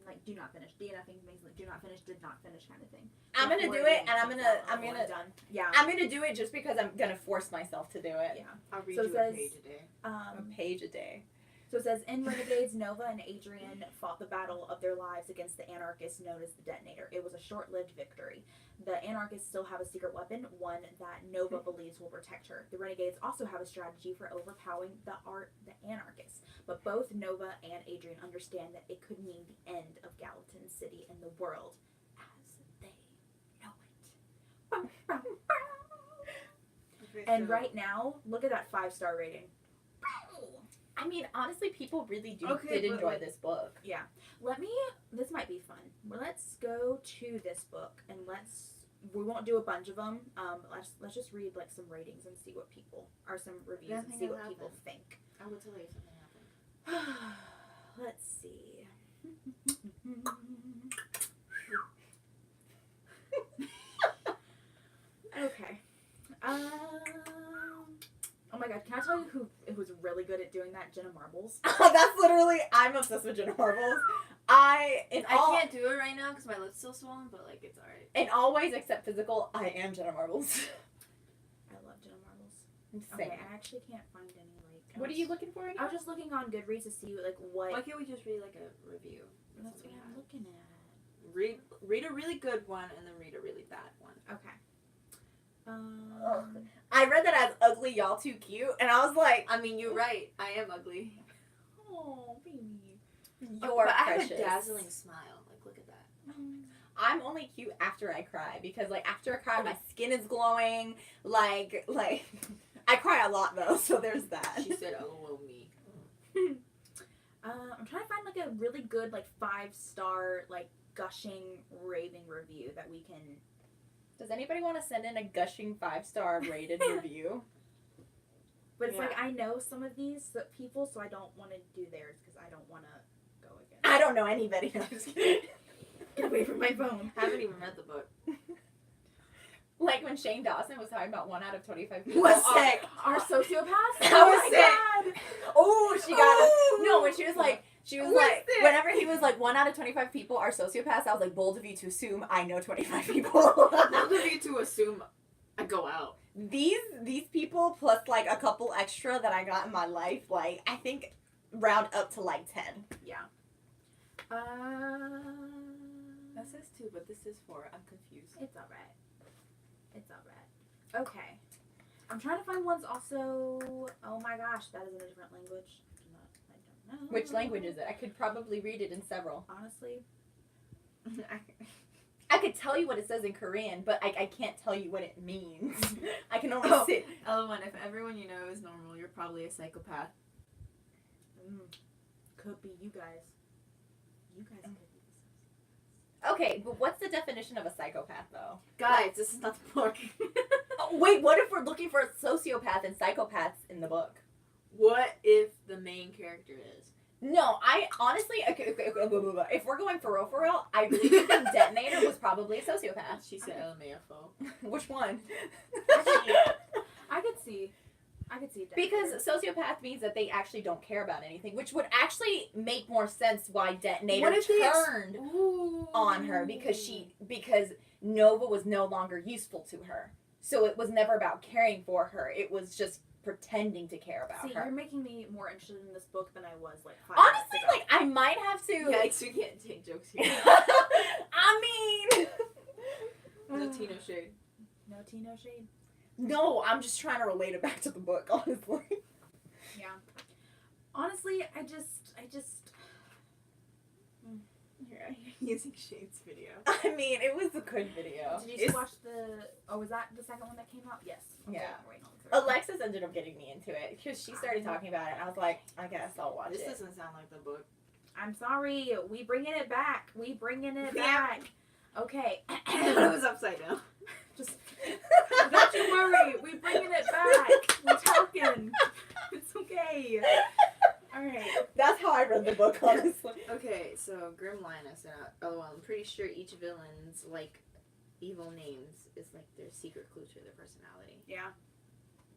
like do not finish. DNFing means like do not finish, did not finish kind of thing. I'm gonna Before do it it, even and I'm comes gonna out, done. Yeah. I'm gonna do it just because I'm gonna force myself to do it. Yeah. I'll read So it you says- a page a day. A page a day. So it says, in Renegades, Nova and Adrian fought the battle of their lives against the anarchists known as the Detonator. It was a short-lived victory. The anarchists still have a secret weapon, one that Nova believes will protect her. The Renegades also have a strategy for overpowering the anarchists. But both Nova and Adrian understand that it could mean the end of Gallatin City and the world as they know it. And right now, look at that 5-star rating. I mean, honestly, people really did but, enjoy like- this book. This might be fun. Well, let's go to this book and we won't do a bunch of them. Let's just read like some ratings and see what some reviews and see what people think. I will tell you something happened. Let's see. Okay. Oh my god, can I tell you who's really good at doing that? Jenna Marbles. That's literally, I'm obsessed with Jenna Marbles. I can't do it right now because my lip's still swollen, but like it's alright. In all ways except physical, I am Jenna Marbles. I love Jenna Marbles. Same. Okay, I actually can't find any like. What are you looking for again? I was just looking on Goodreads to see like what. Why can't we just read like a review? That's what I'm looking at. Read a really good one and then read a really bad one. Okay. I read that as ugly, y'all too cute, and I was like, I mean, you're right. I am ugly. Oh, baby. you're but precious. I have a dazzling smile. Like, look at that. I'm only cute after I cry, because like after I cry, my skin is glowing. Like I cry a lot though, so there's that. She said, "LOL me." I'm trying to find like a really good like 5-star like gushing raving review that we can. Does anybody want to send in a gushing 5-star rated review? But it's Yeah. like I know some of these people, so I don't want to do theirs because I don't want to go again. I don't know anybody. No, I'm just kidding. Get away from my phone. I haven't even read the book. Like when Shane Dawson was talking about 1 out of 25 people. Was are- sick. Our sociopaths? I Oh was my sick. god. Oh, she got us. No, when she was like, What's this? whenever he was like 1 out of 25 people are sociopaths, I was like, bold of you to assume I know 25 people. Bold of you to assume I go out. These people plus like a couple extra that I got in my life, like I think round up to like 10. Yeah. That says 2, but this is 4. I'm confused. It's alright. It's alright. Okay. I'm trying to find ones also. Oh my gosh, that is in a different language. I don't know. Which language is it? I could probably read it in several. Honestly. I could tell you what it says in Korean, but I can't tell you what it means. I can only Oh. sit. L1, if everyone you know is normal, you're probably a psychopath. Could be you guys. You guys could be. Okay, but what's the definition of a psychopath, though? Guys, this is not the book. Oh, wait, what if we're looking for a sociopath and psychopaths in the book? What if the main character is? No, I honestly, okay, blah, blah, blah. If we're going for real, I really think the detonator was probably a sociopath. She said LMAFO. Which one? I could see that. Because sociopath means that they actually don't care about anything, which would actually make more sense why detonator turned on her because Nova was no longer useful to her. So it was never about caring for her. It was just pretending to care about her. You're making me more interested in this book than I was like 5 Honestly, minutes ago. like I might have to. Yikes, we can't take jokes here. I mean, No tea, no shade. No tea, no shade. no, I'm just trying to relate it back to the book, honestly. Yeah. Honestly, I just. Here, I'm using Shade's video. I mean, it was a good video. Did you watch the? Oh, was that the second one that came out? Yes. Okay, Yeah. I'm waiting on the third one. Alexis ended up getting me into it because she started talking about it, and I was like, I guess I'll watch This it. doesn't sound like the book. I'm sorry. We bringing it back. Yeah. back. Okay. It was upside down. Just don't you worry. We bringing it back. We're talking. It's okay. All right. That's how I read the book, honestly. Okay, so Grim Linus and I'm pretty sure each villain's like evil names is like their secret clue to their personality. Yeah.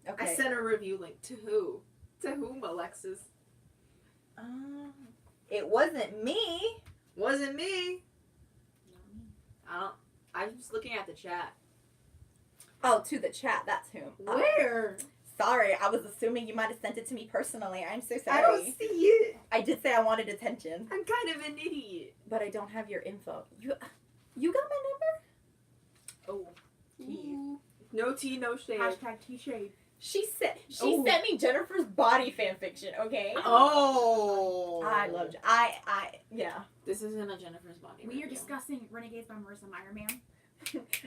Okay. I sent a review link to who? To whom, Alexis? It wasn't me. Wasn't me. I'm just looking at the chat. Oh, to the chat. That's whom. Where? Sorry, I was assuming you might have sent it to me personally. I'm so sorry. I don't see it. I did say I wanted attention, I'm kind of an idiot. but I don't have your info. You got my number? Oh, tea. No tea, no shade. Hashtag tea shade. She Oh. sent me Jennifer's body fan fiction. Okay. Oh. I loved. Yeah. This isn't a Jennifer's Body. We are review. discussing Renegades by Marissa Meyer, ma'am.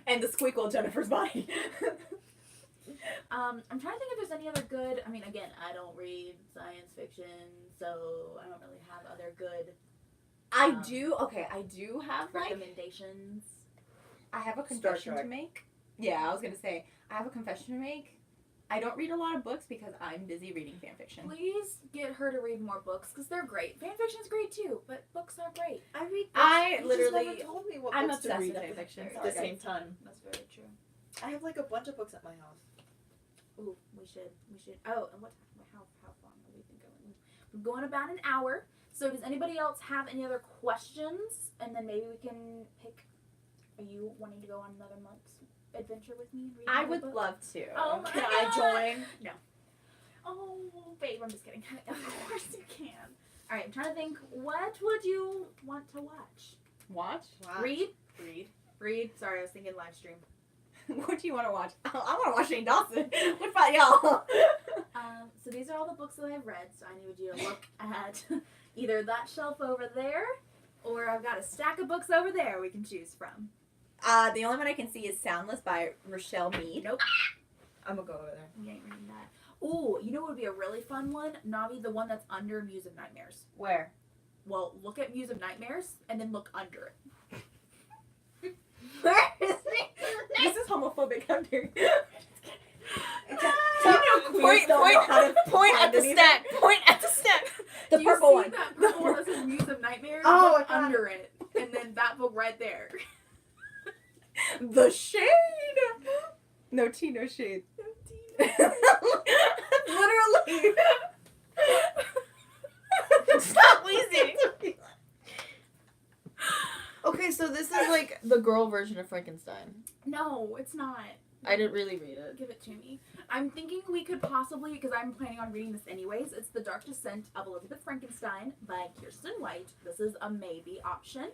And the squeakle Jennifer's body. I'm trying to think if there's any other good. I mean, again, I don't read science fiction, so I don't really have other good I do have like recommendations. I have a Star confession to Trek. make. Yeah, I was gonna say I have a confession to make. I don't read a lot of books because I'm busy reading fan fiction. Please get her to read more books because they're great. Fan fiction's great too, but books are great. I read. I You literally- just never told me what I'm books to obsessed read with fan fan fiction fiction. at Sorry, the same time. That's very true. I have like a bunch of books at my house. Ooh, we should. Oh, and how long have we been going? We're going about an hour. So does anybody else have any other questions? And then maybe we can pick. Are you wanting to go on another month's adventure with me? And read I another would book? love to. Oh my Can God. I join? Oh, babe, I'm just kidding. Of course you can. All right, I'm trying to think. What would you want to watch? Watch? Read? Read. Sorry, I was thinking live stream. What do you want to watch? I want to watch Shane Dawson. What about y'all? So these are all the books that I've read. So I need you to look at either that shelf over there, or I've got a stack of books over there we can choose from. The only one I can see is Soundless by Rochelle Mead. Nope, I'm gonna go over there. we ain't reading that. Ooh, you know what would be a really fun one? Navi, the one that's under Muse of Nightmares. Where? Well, look at Muse of Nightmares and then look under it. Where is it? This is homophobic. I'm doing. Point at the stack. Point at the stack. The Do you purple see one. that purple one that says Muse of Nightmares? Oh, Look I got under it. And then that book right there. The shade. No tea, no shade. Literally. Stop wheezing. Okay, so this is like the girl version of Frankenstein. No, it's not. I didn't really read it. Give it to me. I'm thinking we could possibly, because I'm planning on reading this anyways, it's The Dark Descent of Elizabeth Frankenstein by Kirsten White. This is a maybe option.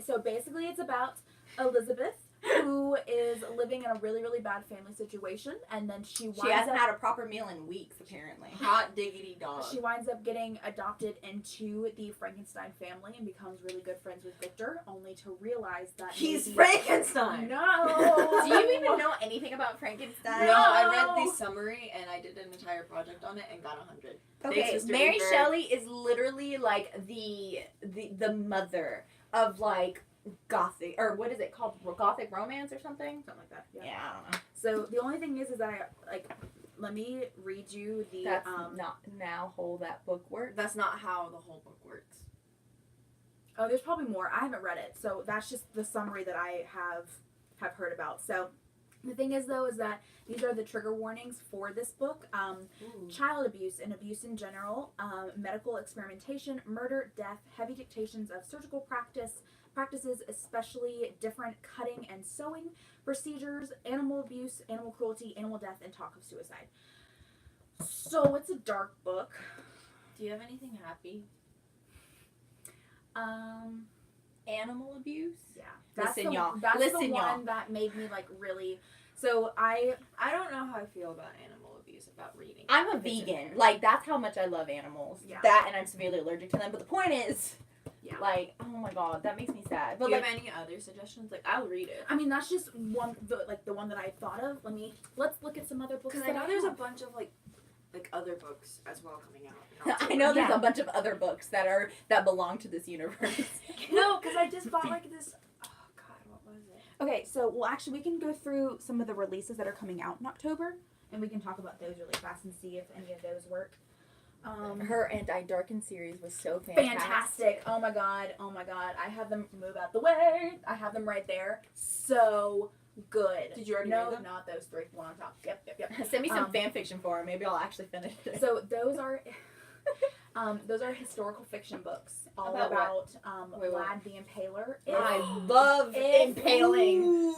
So basically it's about Elizabeth, who is living in a really, really bad family situation, and then she winds She hasn't up... had a proper meal in weeks, apparently. Hot diggity dog. She winds up getting adopted into the Frankenstein family and becomes really good friends with Victor, only to realize that He's maybe- Frankenstein. No! Do you even know anything about Frankenstein? No, I read the summary and I did an entire project on it and got 100. Okay, Thanks, Mr. Mary Greenberg. Shelley is literally like the mother of like gothic, or what is it called? Gothic romance or something? Something like that. Yeah, I don't know. So the only thing is that I like. Let me read you the. That's not now how that book works. That's not how the whole book works. Oh, there's probably more. I haven't read it, so that's just the summary that I have heard about. So the thing is, though, is that these are the trigger warnings for this book. Child abuse and abuse in general, medical experimentation, murder, death, heavy dictations of surgical practices, especially different cutting and sewing procedures, animal abuse, animal cruelty, animal death, and talk of suicide. So it's a dark book. Do you have anything happy? Animal abuse? Yeah. That's Listen, the, y'all. That's Listen, the y'all. one that made me like really. So I don't know how I feel about animal abuse, about reading. I'm a vegan. Like, that's how much I love animals. Yeah. That, and I'm severely allergic to them. But the point is, Yeah. like, oh my god, that makes me sad. But Do you like, have any other suggestions? Like, I'll read it. I mean that's just one the one that I thought of. Let's look at some other books. Because I that know there's a have. bunch of like other books as well coming out. in October. I know there's Yeah. a bunch of other books that belong to this universe. No, because I just bought like this. Oh God, what was it? Okay, so well actually we can go through some of the releases that are coming out in October, and we can talk about those really fast and see if any of those work. Her Anti-Darken series was so fantastic. Fantastic! Oh my god! I have them move out the way. I have them right there. So good. Did you already No, read them? not those three. One on top. Yep. Send me some Um, fan fiction for her. Maybe I'll actually finish it. So those are historical fiction books all About about Wait, what? Vlad the Impaler. I love If- impaling.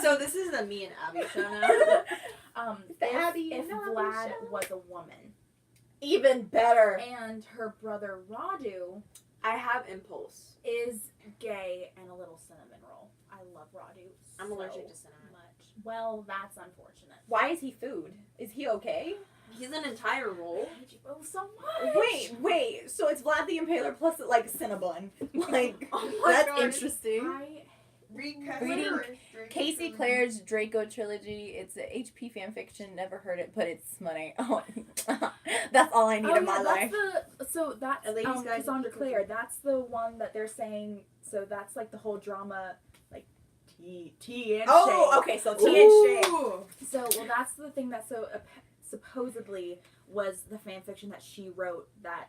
So this is the me and Abby show now. The Abby if and Abby Vlad show. was a woman Even better. and her brother Radu I have impulse. is gay and a little cinnamon roll. I love Radu. I'm so allergic to cinnamon. much. Well, that's unfortunate. Why is he food? Is he okay? He's an entire roll. Why did you both so much? Wait. So it's Vlad the Impaler plus like Cinnabon. Like Oh my that's God. interesting. I Reading Casey Clare's Draco trilogy. It's a HP fan fiction. Never heard it, but it's smutty. Oh, that's all I need in my life. So that's A Lady's Guide to Cassandra Cooking. Clare. That's the one that they're saying. So that's like the whole drama, like T and Oh, Shay. okay. So T and Shay. Ooh. So well, that's the thing that supposedly was the fan fiction that she wrote that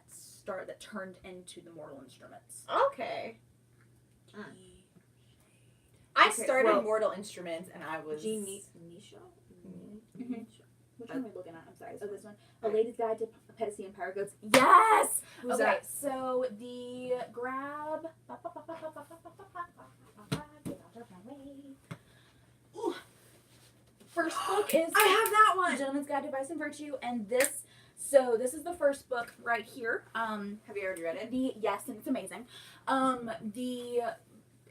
turned into the Mortal Instruments. Okay. Mm. I Okay, started well- Mortal Instruments and I was. Nisha? Mhm. Which one am I looking at? I'm sorry. Oh, this one. A Right. Lady's Guide to Puppeteer and Power Goats. Yes. Who's Okay, that? so the grab. First book is I have that one. Gentleman's Guide to Vice and Virtue, and this. So this is the first book right here. Have you already read it? Yes, and it's amazing.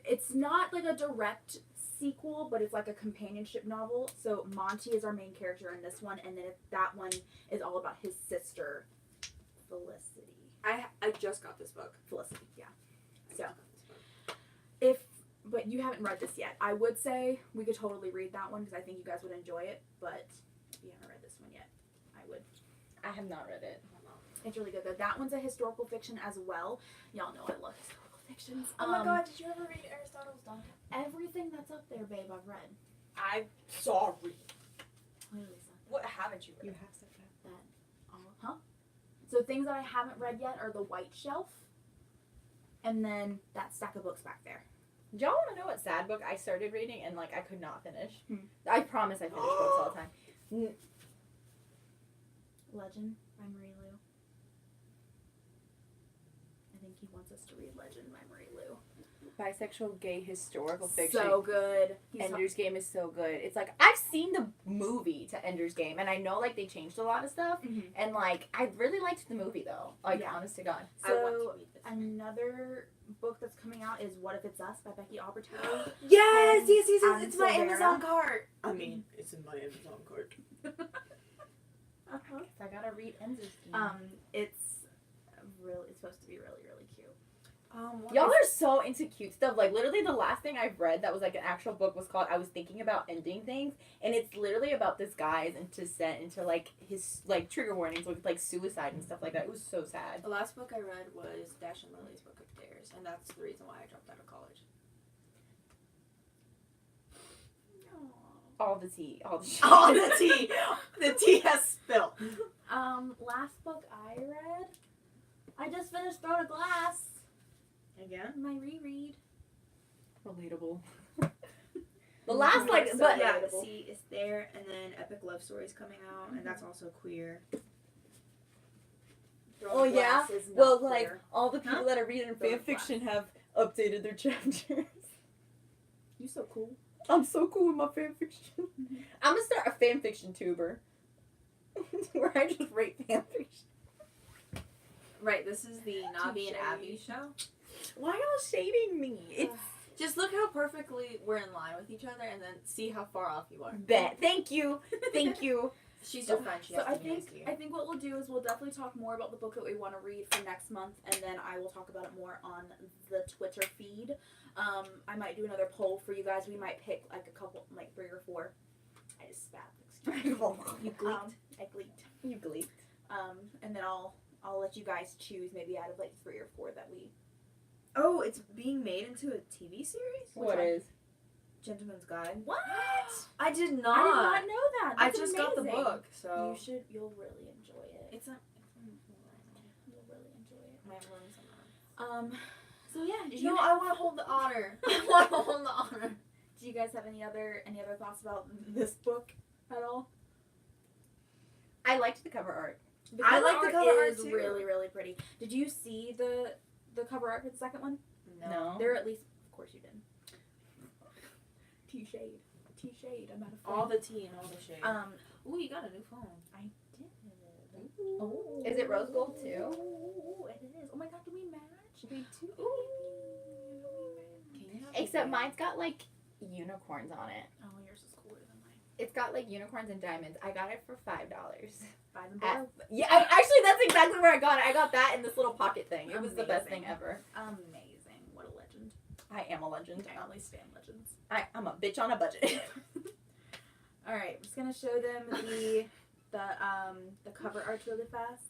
It's not like a direct sequel, but it's like a companionship novel. So Monty is our main character in this one, and then that one is all about his sister, Felicity. I just got this book. Felicity, yeah. I So just got this book. but you haven't read this yet. I would say we could totally read that one because I think you guys would enjoy it. But if you haven't read this one yet, I would. I have not read it. It's really good though. That one's a historical fiction as well. Y'all know I love historical fictions. Oh my God! Did you ever read Aristotle's Dante? Everything that's up there, babe, I've read. I'm sorry. Clearly something. What haven't you read? You have said that. Huh? So things that I haven't read yet are the White Shelf, and then that stack of books back there. Do y'all want to know what sad book I started reading and like I could not finish? Hmm. I promise I finish books all the time. Legend by Marie Lu. I think he wants us to read Legend by Marie Lu. Bisexual gay historical fiction. So good. Ender's Game is so good. It's like I've seen the movie to Ender's Game and I know like they changed a lot of stuff Mhm. and like I really liked the movie though. Like Yeah. honest to God. I want So to read this. another book that's coming out is What If It's Us by Becky Albertalli. Yes, And it's my Silvera. Amazon cart. I mean, it's in my Amazon cart. Uh-huh. I gotta read Ender's Game. It's supposed to be really, really cute. Y'all are so into cute stuff. Like, literally, the last thing I've read that was, like, an actual book was called I Was Thinking About Ending Things. And it's literally about this guy's descent into, like, his, like, trigger warnings with, like, suicide and stuff like that. It was so sad. The last book I read was Dash and Lily's book of Dares, and that's the reason why I dropped out of college. All the tea. All the tea. All the tea! The tea has spilled. Last book I read, I just finished Throne of Glass. Again? My reread. Relatable. The last, like, so, but yeah, see, it's there, and then Epic Love Story's coming out, and that's also queer. Throne Oh, of yeah? Glass is not well, queer. like, all the people that are reading Throne fan of Glass. fiction have updated their chapters. You so cool. I'm so cool with my fan fiction. I'm gonna start a fan fiction tuber. Where I just rate fan fiction. Right, this is the Navi and Abby show. Why y'all shading me? It's Just look how perfectly we're in line with each other and then see how far off you are. bet. Thank you. Thank you. She's your friend. She So has I to be nice to you. think what we'll do is we'll definitely talk more about the book that we want to read for next month, and then I will talk about it more on the Twitter feed. I might do another poll for you guys. We might pick like a couple, like 3 or 4. I just spat. Excuse me. You gleeked. I gleeked. You gleeked. And then I'll let you guys choose maybe out of like 3 or 4 that we. Oh, it's being made into a TV series? What one? is? Gentleman's Guide. What? I did I did not. not know that. I That's just got the amazing. book, so You'll really enjoy it. it's a. You'll really enjoy it. My room So yeah, did No, you I want to hold the honor. I want to hold the honor. do you guys have any other thoughts about this book at all? I liked the cover art. The I cover like the cover art is too. really, really pretty. Did you see the cover art for the second one? No. There at least, of course you did. T-shade. I'm out of All the tea and all the shade. Um, Ooh, you got a new phone. I did. Oh. Is it rose gold too? Oh, it is. Oh my god, do we match? We do. Can you have Except a- mine's got like unicorns on it. Oh, yours is cooler than mine. It's got like unicorns and diamonds. I got it for $5. Buy them At- both. Yeah, actually, that's exactly where I got it. I got that in this little pocket thing. It was the best thing Amazing. ever. Amazing. What a legend. I am a legend. I only stand legends. I'm a bitch on a budget. All right, I'm just gonna show them the cover art really fast.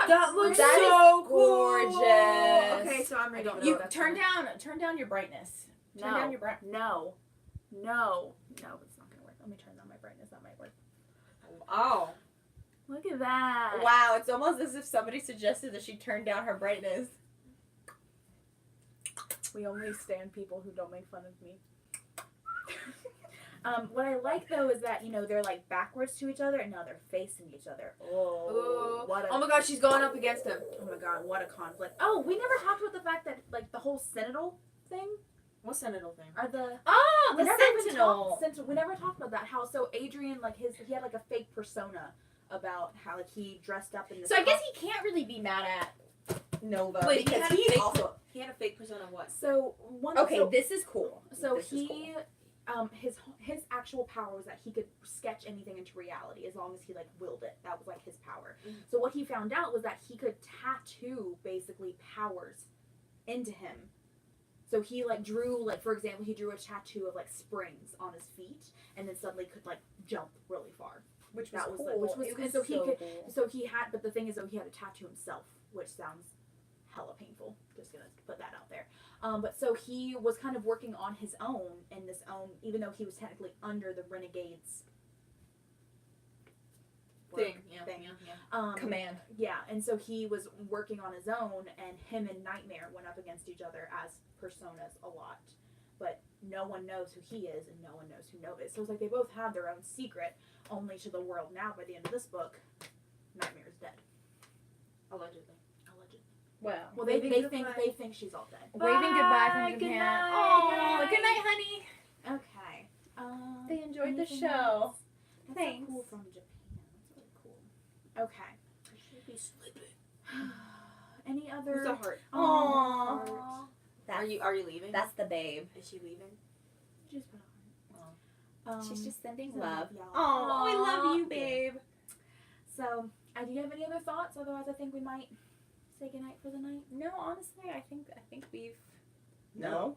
That looks That so is cool. gorgeous. Okay, so I'm ready. don't for know You that's turn down your brightness. Turn down your brightness. No, it's not gonna work. Let me turn down my brightness. That might work. Oh. Look at that. Wow, it's almost as if somebody suggested that she turn down her brightness. We only stand people who don't make fun of me. What I like though is that they're like backwards to each other and now they're facing each other. Ooh. What a Oh my god, she's going up against him. oh my god, what a conflict. Oh, we never talked about the fact that like the whole Sentinel thing What's that little thing? are the Oh, we the never even Sentinel. talked- we never talked about that. How so Adrian like he had like a fake persona about how like he dressed up in this So I guess he can't really be mad at Nova Wait, he because had a he's fake also He had a fake persona of what? so one okay. so, This is cool. so This is he his actual power was that he could sketch anything into reality as long as he like willed it. That was like his power. Mhm. So what he found out was that he could tattoo basically powers into him. So he like drew like for example he drew a tattoo of like springs on his feet and then suddenly could like jump really far. which that was was, cool. like, which was- It and so he could- cool. So he had but the thing is though he had to tattoo himself, which sounds hella painful. Just gonna put that out there. But so he was kind of working on his own in this own, even though he was technically under the Renegades Thing. thing. Yeah. Command. Yeah, and so he was working on his own, and him and Nightmare went up against each other as personas a lot. But no one knows who he is, and no one knows who Nova is. So it's like they both have their own secret, only to the world now, by the end of this book, Nightmare is dead. Allegedly. Wow. Well, they Waving think goodbye. they think she's all dead. Waving goodbye Bye, from good Japan. night. Oh, good night, honey. Okay. They enjoyed the anything show. else? That's Thanks. so cool from Japan. That's really cool. Okay. I should be sleeping. Any other? Who's the heart? Aww. Are you leaving? That's the babe. Is she leaving? Just put on. She's just sending sending love. y'all. Oh, I love you, Aw. babe. So, do you have any other thoughts? Otherwise, I think we might say goodnight for the night? No, honestly, I think we've. No.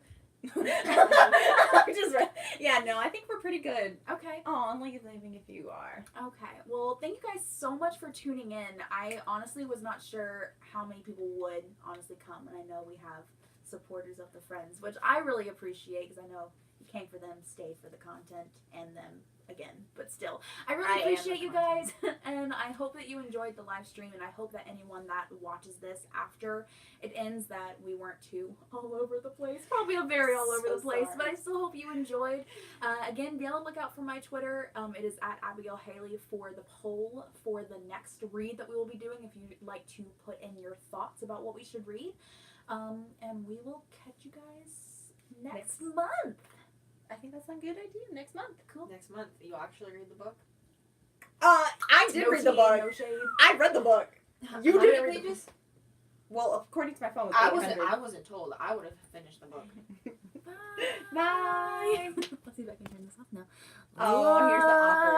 I think we're pretty good. Okay. Oh, I'm like leaving if you are. Okay. Well, thank you guys so much for tuning in. I honestly was not sure how many people would honestly come, and I know we have supporters of the Friends, which I really appreciate because I know you came for them, stayed for the content, and them again. But still, I really appreciate you guys, and I hope that you enjoyed the live stream, and I hope that anyone that watches this after it ends that we weren't too all over the place. Probably a very all over the place, but I still hope you enjoyed. Again, be on the lookout for my Twitter. It is at abigailhaleigh for the poll for the next read that we will be doing if you'd like to put in your thoughts about what we should read. And we will catch you guys next month. I think that's a good idea. Next month. Cool. Next month, you actually read the book? I did No read the tea, book. No shade. I read the book. You How didn't many read the pages? Well, according to my phone, it was I 800. wasn't told. I would have finished the book. Bye. Let's see if I can turn this off now. Oh, here's the awkward